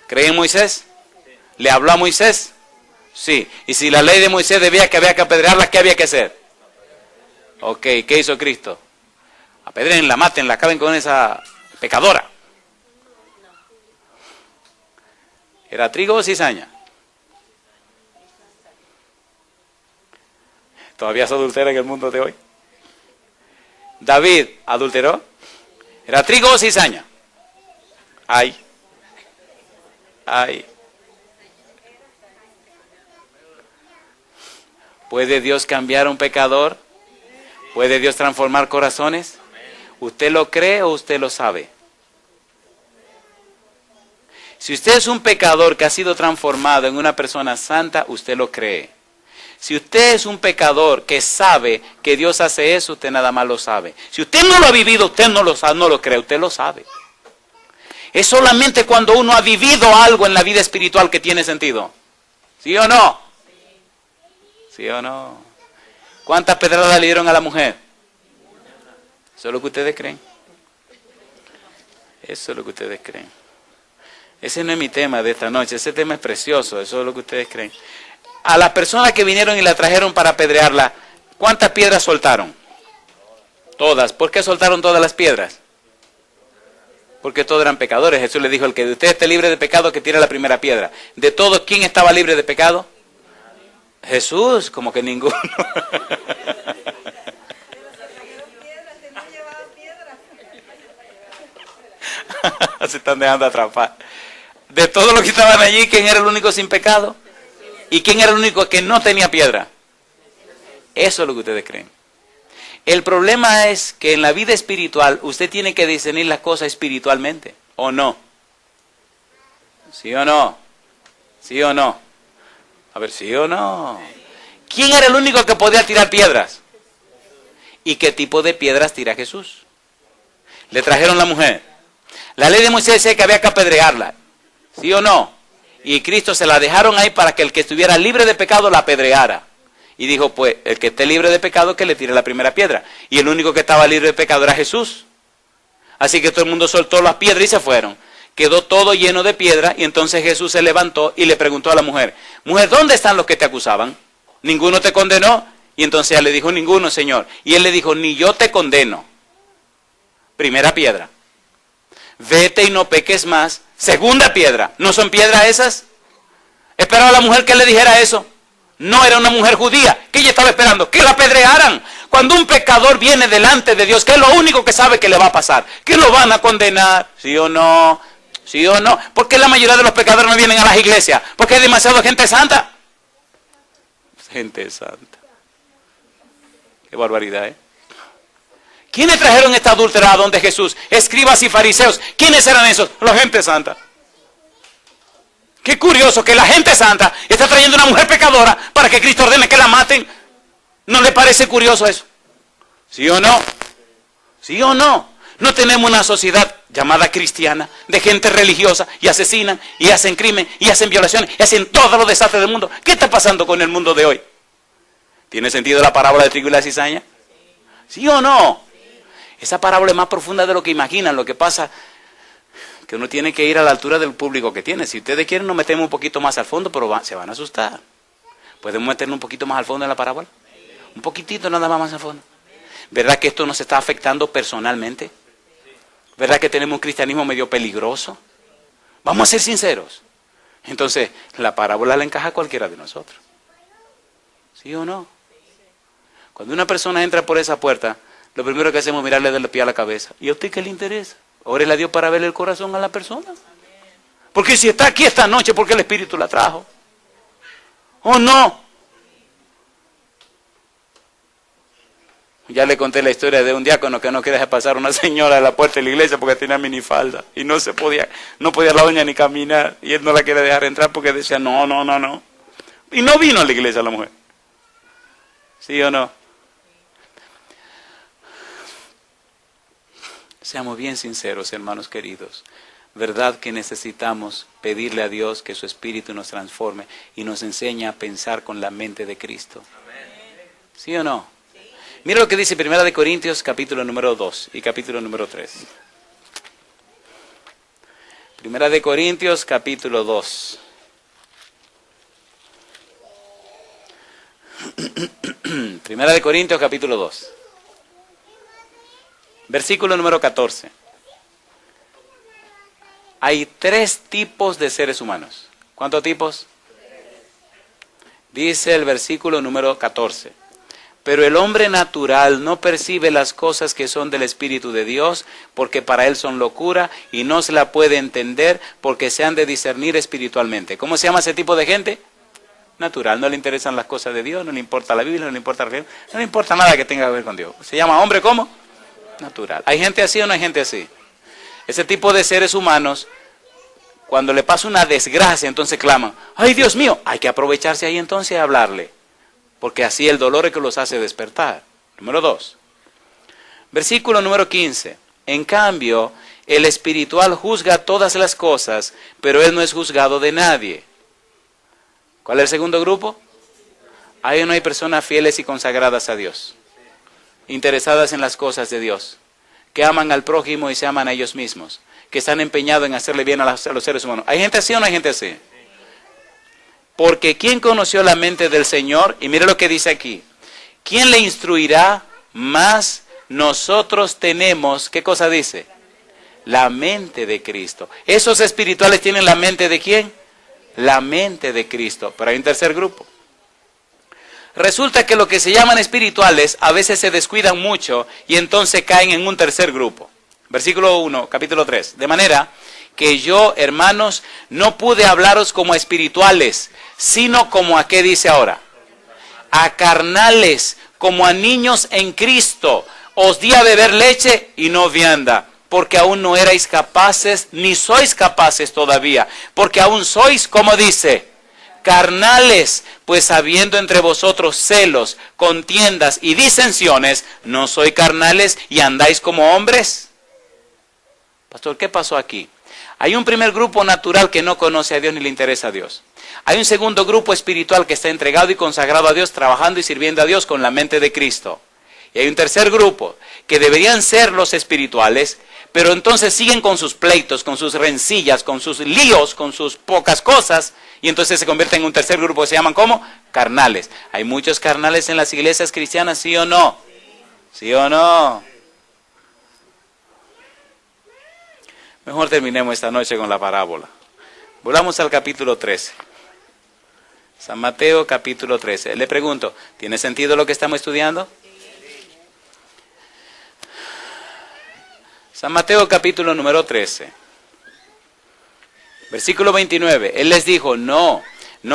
¿Cree en Moisés? ¿Le habló a Moisés? Sí. Y si la ley de Moisés decía que había que apedrearla, ¿qué había que hacer? Ok, ¿qué hizo Cristo? Apedréenla, mátenla, acaben con esa pecadora. ¿Era trigo o cizaña? ¿Todavía se adultera en el mundo de hoy? ¿David adulteró? ¿Era trigo o cizaña? Ay. ¿Puede Dios cambiar a un pecador? ¿Puede Dios transformar corazones? ¿Usted lo cree o usted lo sabe? Si usted es un pecador que ha sido transformado en una persona santa, usted lo cree. Si usted es un pecador que sabe que Dios hace eso, usted nada más lo sabe. Si usted no lo ha vivido, usted no lo sabe, no lo cree, usted lo sabe. Es solamente cuando uno ha vivido algo en la vida espiritual que tiene sentido. ¿Sí o no? ¿Sí o no? ¿Cuántas pedradas le dieron a la mujer? ¿Eso es lo que ustedes creen? Eso es lo que ustedes creen. Ese no es mi tema de esta noche, ese tema es precioso, eso es lo que ustedes creen. A las personas que vinieron y la trajeron para apedrearla, ¿cuántas piedras soltaron? Todas. ¿Por qué soltaron todas las piedras? Porque todos eran pecadores. Jesús le dijo, el que de usted esté libre de pecado, que tire la primera piedra. De todos, ¿quién estaba libre de pecado? Jesús, como que ninguno. Se están dejando atrapar. De todos los que estaban allí, ¿quién era el único sin pecado? ¿Y quién era el único que no tenía piedra? Eso es lo que ustedes creen. El problema es que en la vida espiritual usted tiene que discernir las cosas espiritualmente, ¿o no? ¿Sí o no? ¿Sí o no? A ver, ¿sí o no? ¿Quién era el único que podía tirar piedras? ¿Y qué tipo de piedras tira Jesús? Le trajeron la mujer. La ley de Moisés decía que había que apedrearla, ¿sí o no? Y Cristo se la dejaron ahí para que el que estuviera libre de pecado la apedreara. Y dijo, pues, el que esté libre de pecado que le tire la primera piedra. Y el único que estaba libre de pecado era Jesús. Así que todo el mundo soltó las piedras y se fueron. Quedó todo lleno de piedra y entonces Jesús se levantó y le preguntó a la mujer, mujer, ¿dónde están los que te acusaban? ¿Ninguno te condenó? Y entonces ella le dijo, ninguno, Señor. Y él le dijo, ni yo te condeno. Primera piedra. Vete y no peques más. Segunda piedra. ¿No son piedras esas? Esperaba la mujer que le dijera eso. No era una mujer judía. ¿Qué ella estaba esperando? Que la apedrearan. Cuando un pecador viene delante de Dios, ¿qué es lo único que sabe que le va a pasar? Que lo van a condenar. ¿Sí o no? ¿Sí o no? ¿Por qué la mayoría de los pecadores no vienen a las iglesias? Porque hay demasiada gente santa. Gente santa. Qué barbaridad, ¿eh? ¿Quiénes trajeron esta adúltera a donde Jesús? Escribas y fariseos. ¿Quiénes eran esos? La gente santa. Qué curioso que la gente santa está trayendo una mujer pecadora para que Cristo ordene que la maten. ¿No le parece curioso eso? ¿Sí o no? ¿Sí o no? No tenemos una sociedad llamada cristiana de gente religiosa y asesinan y hacen crimen y hacen violaciones y hacen todos los desastres del mundo. ¿Qué está pasando con el mundo de hoy? ¿Tiene sentido la parábola de trigo y la cizaña? ¿Sí o no? Esa parábola es más profunda de lo que imaginan. Lo que pasa que uno tiene que ir a la altura del público que tiene. Si ustedes quieren nos metemos un poquito más al fondo, pero se van a asustar. ¿Podemos meternos un poquito más al fondo en la parábola? Un poquitito nada más al fondo. ¿Verdad que esto nos está afectando personalmente? ¿Verdad que tenemos un cristianismo medio peligroso? Vamos a ser sinceros. Entonces, la parábola la encaja a cualquiera de nosotros. ¿Sí o no? Cuando una persona entra por esa puerta, lo primero que hacemos es mirarle del pie a la cabeza. ¿Y a usted qué le interesa? Órele a Dios para verle el corazón a la persona. Porque si está aquí esta noche, ¿por qué el Espíritu la trajo? ¿O no? Ya le conté la historia de un diácono que no quería dejar pasar a una señora a la puerta de la iglesia porque tenía minifalda y no podía la doña ni caminar y él no la quería dejar entrar porque decía no. Y no vino a la iglesia la mujer. ¿Sí o no? Seamos bien sinceros, hermanos queridos. ¿Verdad que necesitamos pedirle a Dios que su Espíritu nos transforme y nos enseñe a pensar con la mente de Cristo? ¿Sí o no? Mira lo que dice 1 Corintios capítulo número 2 y capítulo número 3. 1 Corintios capítulo 2. 1 Corintios capítulo 2. Versículo número 14. Hay 3 tipos de seres humanos. ¿Cuántos tipos? Dice el versículo número 14. Pero el hombre natural no percibe las cosas que son del Espíritu de Dios, porque para él son locura, y no se la puede entender, porque se han de discernir espiritualmente. ¿Cómo se llama ese tipo de gente? Natural. No le interesan las cosas de Dios, no le importa la Biblia, no le importa la religión, no le importa nada que tenga que ver con Dios. ¿Se llama hombre cómo? Natural. ¿Hay gente así o no hay gente así? Ese tipo de seres humanos, cuando le pasa una desgracia, entonces claman, ¡ay, Dios mío! Hay que aprovecharse ahí entonces y hablarle. Porque así el dolor es que los hace despertar. Número 2. Versículo número 15. En cambio, el espiritual juzga todas las cosas, pero él no es juzgado de nadie. ¿Cuál es el segundo grupo? Ahí no hay personas fieles y consagradas a Dios, interesadas en las cosas de Dios, que aman al prójimo y se aman a ellos mismos, que están empeñados en hacerle bien a los seres humanos. ¿Hay gente así o no hay gente así? Porque ¿quién conoció la mente del Señor? Y mire lo que dice aquí. ¿Quién le instruirá? Más nosotros tenemos, ¿qué cosa dice? La mente de Cristo. ¿Esos espirituales tienen la mente de quién? La mente de Cristo. Pero hay un tercer grupo. Resulta que lo que se llaman espirituales a veces se descuidan mucho y entonces caen en un tercer grupo. Versículo 1, capítulo 3. De manera que yo, hermanos, no pude hablaros como a espirituales, sino como a, ¿qué dice ahora? A carnales, como a niños en Cristo. Os di a beber leche y no vianda, porque aún no erais capaces, ni sois capaces todavía, porque aún sois, como dice, carnales, pues habiendo entre vosotros celos, contiendas y disensiones, ¿no sois carnales y andáis como hombres? Pastor, ¿qué pasó aquí? Hay un primer grupo natural que no conoce a Dios ni le interesa a Dios. Hay un segundo grupo espiritual que está entregado y consagrado a Dios, trabajando y sirviendo a Dios con la mente de Cristo. Y hay un tercer grupo que deberían ser los espirituales, pero entonces siguen con sus pleitos, con sus rencillas, con sus líos, con sus pocas cosas, y entonces se convierten en un tercer grupo que se llaman ¿cómo? Carnales. ¿Hay muchos carnales en las iglesias cristianas, sí o no? ¿Sí o no? Mejor terminemos esta noche con la parábola. Volvamos al capítulo 13. San Mateo capítulo 13. Le pregunto, ¿tiene sentido lo que estamos estudiando? San Mateo capítulo número 13. Versículo 29. Él les dijo, no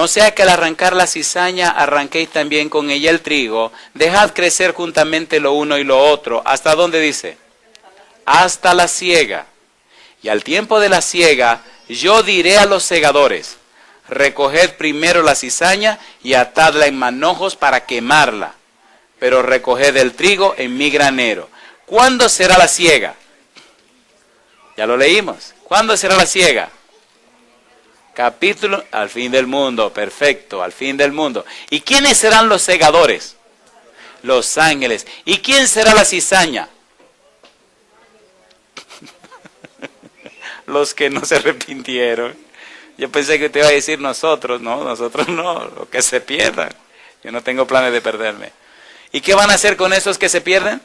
sea que al arrancar la cizaña arranquéis también con ella el trigo. Dejad crecer juntamente lo uno y lo otro. ¿Hasta dónde dice? Hasta la siega. Y al tiempo de la siega, yo diré a los segadores, recoged primero la cizaña y atadla en manojos para quemarla, pero recoged el trigo en mi granero. ¿Cuándo será la siega? Ya lo leímos. ¿Cuándo será la siega? Capítulo, al fin del mundo, perfecto, al fin del mundo. ¿Y quiénes serán los segadores? Los ángeles. ¿Y quién será la cizaña? Los que no se arrepintieron. Yo pensé que usted iba a decir nosotros. No, nosotros no, los que se pierdan. Yo no tengo planes de perderme. ¿Y qué van a hacer con esos que se pierden?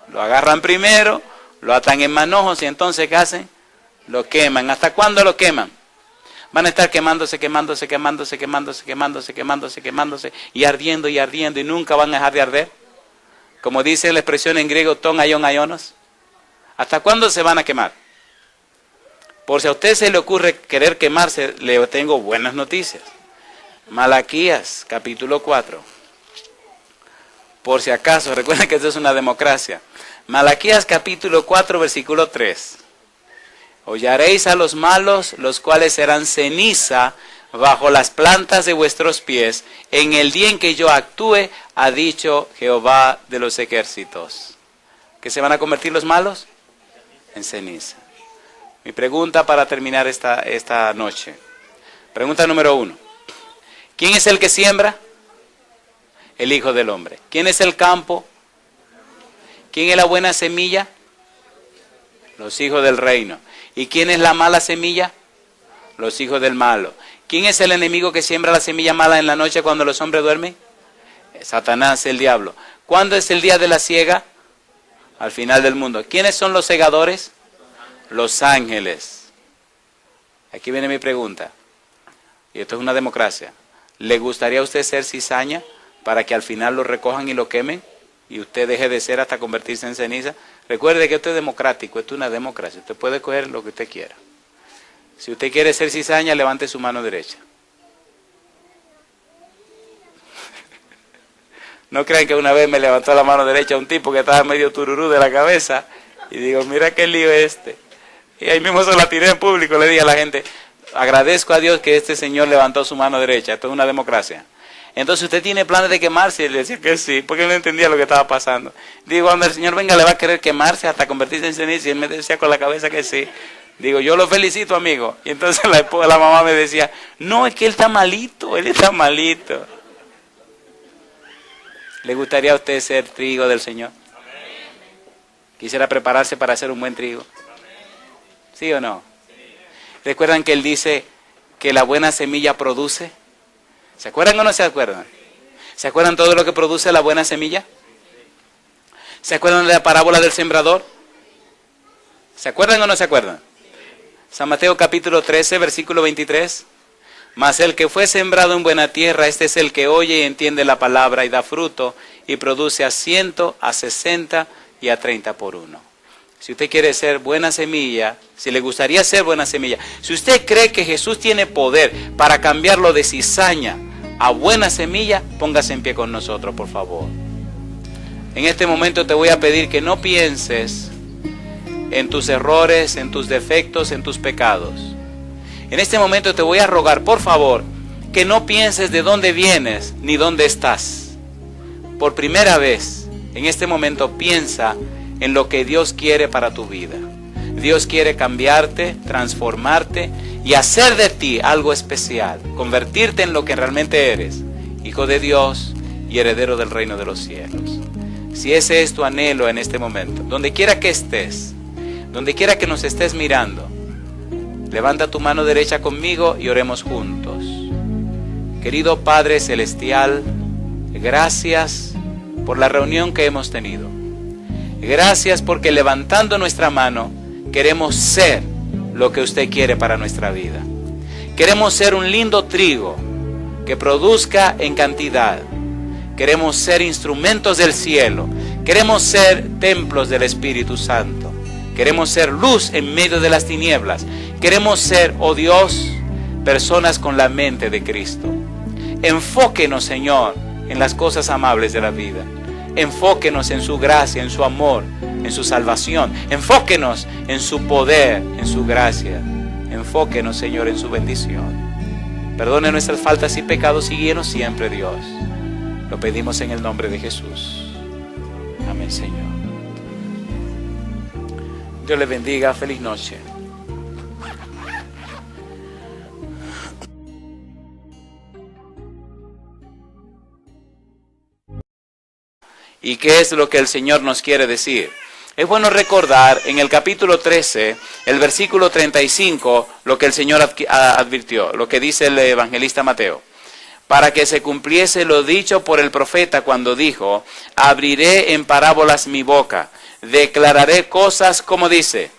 Lo agarran primero, lo atan en manojos y entonces ¿qué hacen? Lo queman. ¿Hasta cuándo lo queman? Van a estar quemándose y ardiendo y nunca van a dejar de arder. Como dice la expresión en griego, ton aion aionos. ¿Hasta cuándo se van a quemar? Por si a usted se le ocurre querer quemarse, le tengo buenas noticias. Malaquías, capítulo 4. Por si acaso, recuerden que esto es una democracia. Malaquías, capítulo 4, versículo 3. Hollaréis a los malos, los cuales serán ceniza bajo las plantas de vuestros pies, en el día en que yo actúe, ha dicho Jehová de los ejércitos. ¿Qué se van a convertir los malos? En ceniza. Mi pregunta para terminar esta noche. Pregunta número 1. ¿Quién es el que siembra? El Hijo del Hombre. ¿Quién es el campo? ¿Quién es la buena semilla? Los hijos del reino. ¿Y quién es la mala semilla? Los hijos del malo. ¿Quién es el enemigo que siembra la semilla mala en la noche cuando los hombres duermen? Satanás, el diablo. ¿Cuándo es el día de la siega? Al final del mundo. ¿Quiénes son los segadores? Los ángeles. Aquí viene mi pregunta. Y esto es una democracia. ¿Le gustaría a usted ser cizaña para que al final lo recojan y lo quemen? Y usted deje de ser hasta convertirse en ceniza. Recuerde que esto es democrático, esto es una democracia. Usted puede coger lo que usted quiera. Si usted quiere ser cizaña, levante su mano derecha. No crean que una vez me levantó la mano derecha un tipo que estaba medio tururú de la cabeza. Y digo, mira qué lío es este. Y ahí mismo se la tiré en público, le dije a la gente, agradezco a Dios que este señor levantó su mano derecha. Esto es una democracia. Entonces usted tiene planes de quemarse, y le decía que sí, porque no entendía lo que estaba pasando. Digo, cuando el Señor venga le va a querer quemarse hasta convertirse en ceniza, y él me decía con la cabeza que sí. Digo, yo lo felicito, amigo. Y entonces la mamá me decía, no, es que él está malito, él está malito. ¿Le gustaría a usted ser trigo del Señor? ¿Quisiera prepararse para ser un buen trigo? ¿Sí o no? ¿Recuerdan que él dice que la buena semilla produce? ¿Se acuerdan o no se acuerdan? ¿Se acuerdan todo lo que produce la buena semilla? ¿Se acuerdan de la parábola del sembrador? ¿Se acuerdan o no se acuerdan? San Mateo capítulo 13, versículo 23. Mas el que fue sembrado en buena tierra, este es el que oye y entiende la palabra y da fruto y produce a 100, a 60 y a 30 por uno. Si usted quiere ser buena semilla, si le gustaría ser buena semilla, si usted cree que Jesús tiene poder para cambiarlo de cizaña a buena semilla, póngase en pie con nosotros, por favor. En este momento te voy a pedir que no pienses en tus errores, en tus defectos, en tus pecados. En este momento te voy a rogar, por favor, que no pienses de dónde vienes ni dónde estás. Por primera vez, en este momento piensa en lo que Dios quiere para tu vida. Dios quiere cambiarte, transformarte y hacer de ti algo especial, convertirte en lo que realmente eres, hijo de Dios y heredero del reino de los cielos. Si ese es tu anhelo en este momento, donde quiera que estés, donde quiera que nos estés mirando, levanta tu mano derecha conmigo y oremos juntos. Querido Padre Celestial, gracias por la reunión que hemos tenido. Gracias porque levantando nuestra mano queremos ser lo que usted quiere para nuestra vida. Queremos ser un lindo trigo que produzca en cantidad. Queremos ser instrumentos del cielo. Queremos ser templos del Espíritu Santo. Queremos ser luz en medio de las tinieblas. Queremos ser, oh Dios, personas con la mente de Cristo. Enfóquenos, Señor, en las cosas amables de la vida. Enfóquenos en su gracia, en su amor, en su salvación. Enfóquenos en su poder, en su gracia. Enfóquenos, Señor, en su bendición. Perdone nuestras faltas y pecados y guíenos siempre, Dios. Lo pedimos en el nombre de Jesús. Amén, Señor. Dios les bendiga. Feliz noche. ¿Y qué es lo que el Señor nos quiere decir? Es bueno recordar en el capítulo 13, el versículo 35, lo que el Señor advirtió, lo que dice el evangelista Mateo. Para que se cumpliese lo dicho por el profeta cuando dijo, abriré en parábolas mi boca, declararé cosas, como dice,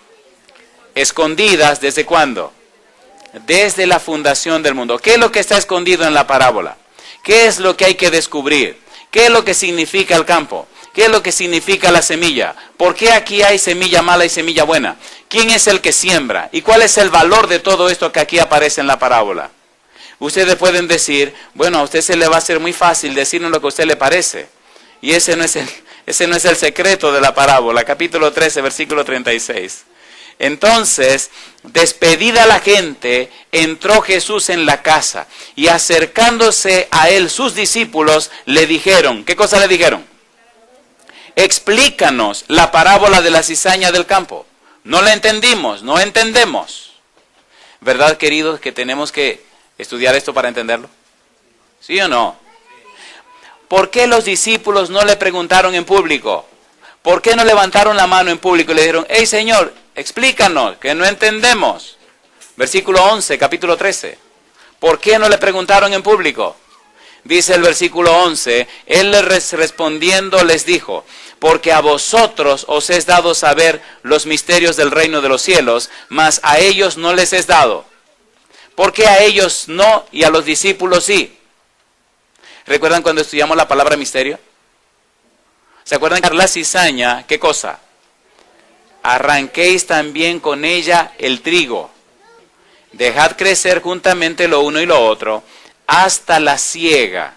escondidas, ¿desde cuándo? Desde la fundación del mundo. ¿Qué es lo que está escondido en la parábola? ¿Qué es lo que hay que descubrir? ¿Qué es lo que significa el campo? ¿Qué es lo que significa la semilla? ¿Por qué aquí hay semilla mala y semilla buena? ¿Quién es el que siembra? ¿Y cuál es el valor de todo esto que aquí aparece en la parábola? Ustedes pueden decir, bueno, a usted se le va a hacer muy fácil decirnos lo que a usted le parece. Y ese no es el secreto de la parábola. Capítulo 13, versículo 36. Entonces, despedida la gente, entró Jesús en la casa y acercándose a él sus discípulos le dijeron, ¿qué cosa le dijeron? Explícanos la parábola de la cizaña del campo. No la entendimos, no entendemos. ¿Verdad, queridos, que tenemos que estudiar esto para entenderlo? ¿Sí o no? ¿Por qué los discípulos no le preguntaron en público? ¿Por qué no levantaron la mano en público y le dijeron, hey Señor, explícanos, que no entendemos? Versículo 11, capítulo 13. ¿Por qué no le preguntaron en público? Dice el versículo 11, él les respondiendo les dijo, porque a vosotros os es dado saber los misterios del reino de los cielos, mas a ellos no les es dado. ¿Por qué a ellos no y a los discípulos sí? ¿Recuerdan cuando estudiamos la palabra misterio? ¿Se acuerdan que la cizaña, qué cosa? Arranquéis también con ella el trigo. Dejad crecer juntamente lo uno y lo otro hasta la siega.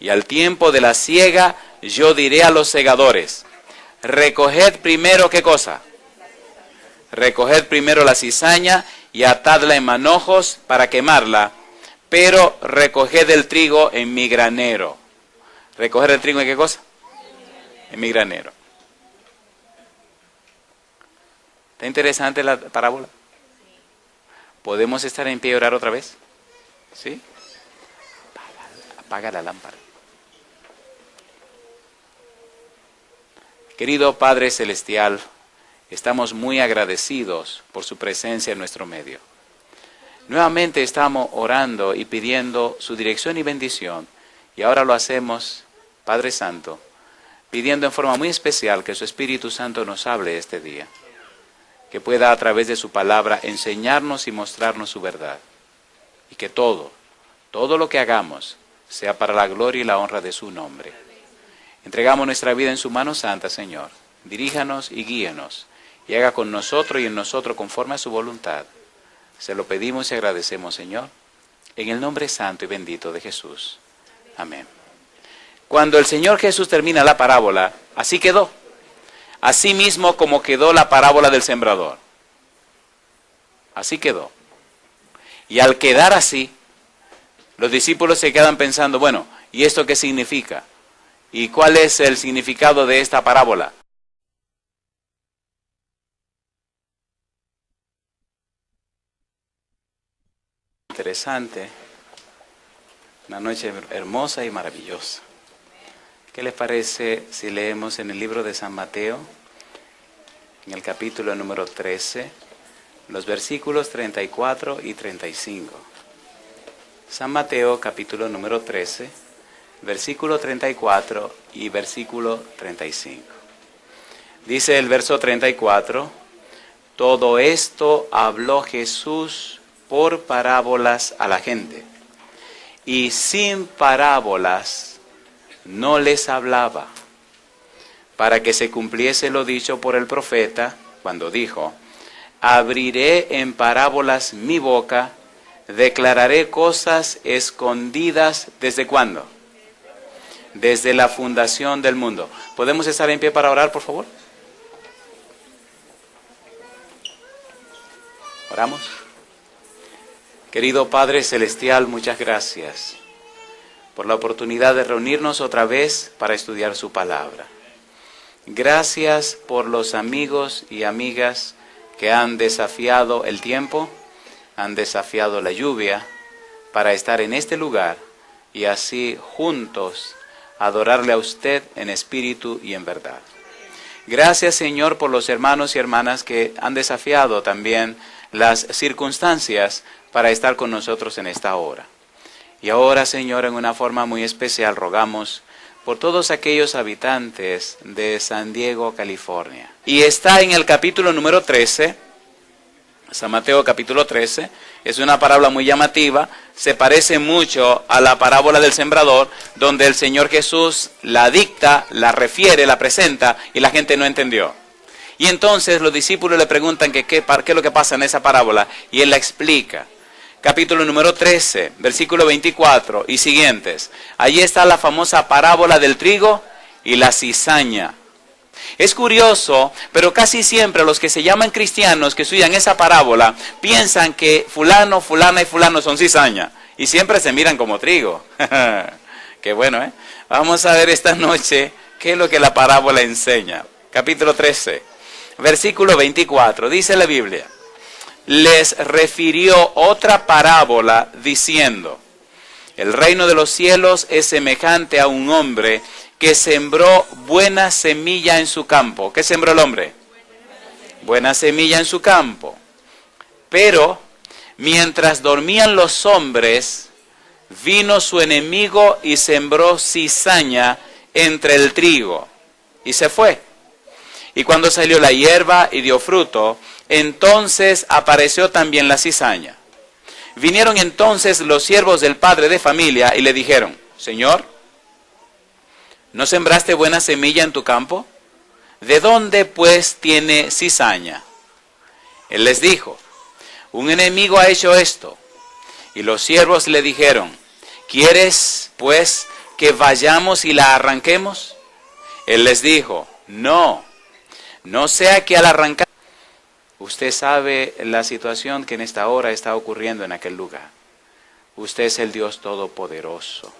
Y al tiempo de la siega yo diré a los segadores, recoged primero, ¿qué cosa? Recoged primero la cizaña y atadla en manojos para quemarla, pero recoged el trigo en mi granero. ¿Recoger el trigo en qué cosa? En mi granero. ¿Está interesante la parábola? ¿Podemos estar en pie y orar otra vez? ¿Sí? Apaga la lámpara. Querido Padre Celestial, estamos muy agradecidos por su presencia en nuestro medio. Nuevamente estamos orando y pidiendo su dirección y bendición, y ahora lo hacemos, Padre Santo, pidiendo en forma muy especial que su Espíritu Santo nos hable este día, que pueda a través de su palabra enseñarnos y mostrarnos su verdad, y que todo lo que hagamos sea para la gloria y la honra de su nombre. Entregamos nuestra vida en su mano santa, Señor. Diríjanos y guíenos, y haga con nosotros y en nosotros conforme a su voluntad. Se lo pedimos y agradecemos, Señor, en el nombre santo y bendito de Jesús. Amén. Cuando el Señor Jesús termina la parábola, así quedó. Así mismo como quedó la parábola del sembrador. Así quedó. Y al quedar así, los discípulos se quedan pensando, bueno, ¿y esto qué significa? ¿Y cuál es el significado de esta parábola? Interesante. Una noche hermosa y maravillosa. ¿Qué les parece si leemos en el libro de San Mateo, en el capítulo número 13, los versículos 34 y 35? San Mateo, capítulo número 13, versículo 34 y versículo 35. Dice el verso 34, todo esto habló Jesús por parábolas a la gente, y sin parábolas no les hablaba, para que se cumpliese lo dicho por el profeta, cuando dijo: abriré en parábolas mi boca, declararé cosas escondidas. ¿Desde cuándo? Desde la fundación del mundo. ¿Podemos estar en pie para orar, por favor? Oramos. Querido Padre Celestial, muchas gracias por la oportunidad de reunirnos otra vez para estudiar su palabra. Gracias por los amigos y amigas que han desafiado el tiempo, han desafiado la lluvia para estar en este lugar y así juntos adorarle a usted en espíritu y en verdad. Gracias, Señor, por los hermanos y hermanas que han desafiado también las circunstancias para estar con nosotros en esta hora. Y ahora, Señor, en una forma muy especial rogamos por todos aquellos habitantes de San Diego, California. Y está en el capítulo número 13, San Mateo capítulo 13, es una parábola muy llamativa, se parece mucho a la parábola del sembrador, donde el Señor Jesús la dicta, la refiere, la presenta, y la gente no entendió. Y entonces los discípulos le preguntan qué es lo que pasa en esa parábola, y Él la explica. Capítulo número 13, versículo 24 y siguientes. Allí está la famosa parábola del trigo y la cizaña. Es curioso, pero casi siempre los que se llaman cristianos que estudian esa parábola piensan que fulano, fulana y fulano son cizaña. Y siempre se miran como trigo. Qué bueno, ¿eh? Vamos a ver esta noche qué es lo que la parábola enseña. Capítulo 13, versículo 24, dice la Biblia: les refirió otra parábola diciendo: el reino de los cielos es semejante a un hombre que sembró buena semilla en su campo. ¿Qué sembró el hombre? Buena semilla en su campo. Pero mientras dormían los hombres, vino su enemigo y sembró cizaña entre el trigo, y se fue. Y cuando salió la hierba y dio fruto, entonces apareció también la cizaña. Vinieron entonces los siervos del padre de familia y le dijeron: Señor, ¿no sembraste buena semilla en tu campo? ¿De dónde pues tiene cizaña? Él les dijo: un enemigo ha hecho esto. Y los siervos le dijeron: ¿quieres pues que vayamos y la arranquemos? Él les dijo: no sea que al arrancar. Usted sabe la situación que en esta hora está ocurriendo en aquel lugar. Usted es el Dios Todopoderoso.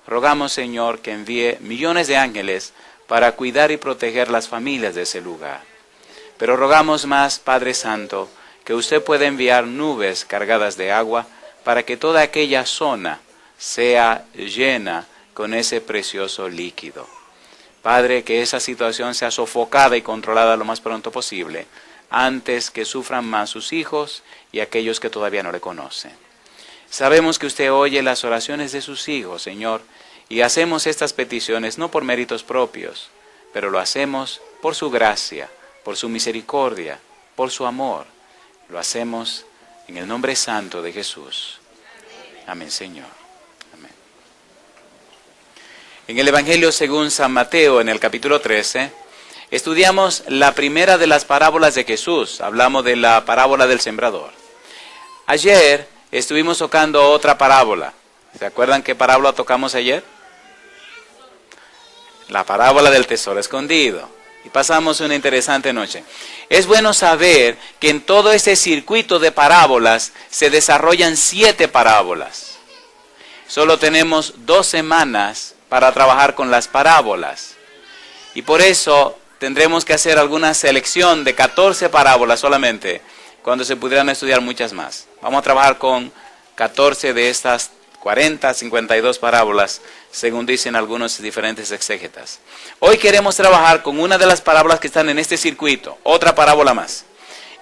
Rogamos, Señor, que envíe millones de ángeles para cuidar y proteger las familias de ese lugar. Pero rogamos más, Padre Santo, que usted pueda enviar nubes cargadas de agua para que toda aquella zona sea llena con ese precioso líquido. Padre, que esa situación sea sofocada y controlada lo más pronto posible, antes que sufran más sus hijos y aquellos que todavía no le conocen. Sabemos que usted oye las oraciones de sus hijos, Señor, y hacemos estas peticiones no por méritos propios, pero lo hacemos por su gracia, por su misericordia, por su amor. Lo hacemos en el nombre santo de Jesús. Amén, Señor. Amén. En el Evangelio según San Mateo, en el capítulo 13, estudiamos la primera de las parábolas de Jesús. Hablamos de la parábola del sembrador. Ayer estuvimos tocando otra parábola. ¿Se acuerdan qué parábola tocamos ayer? La parábola del tesoro escondido. Y pasamos una interesante noche. Es bueno saber que en todo este circuito de parábolas se desarrollan 7 parábolas. Solo tenemos 2 semanas para trabajar con las parábolas. Y por eso tendremos que hacer alguna selección de 14 parábolas solamente, cuando se pudieran estudiar muchas más. Vamos a trabajar con 14 de estas 40, 52 parábolas, según dicen algunos diferentes exégetas. Hoy queremos trabajar con una de las parábolas que están en este circuito, otra parábola más.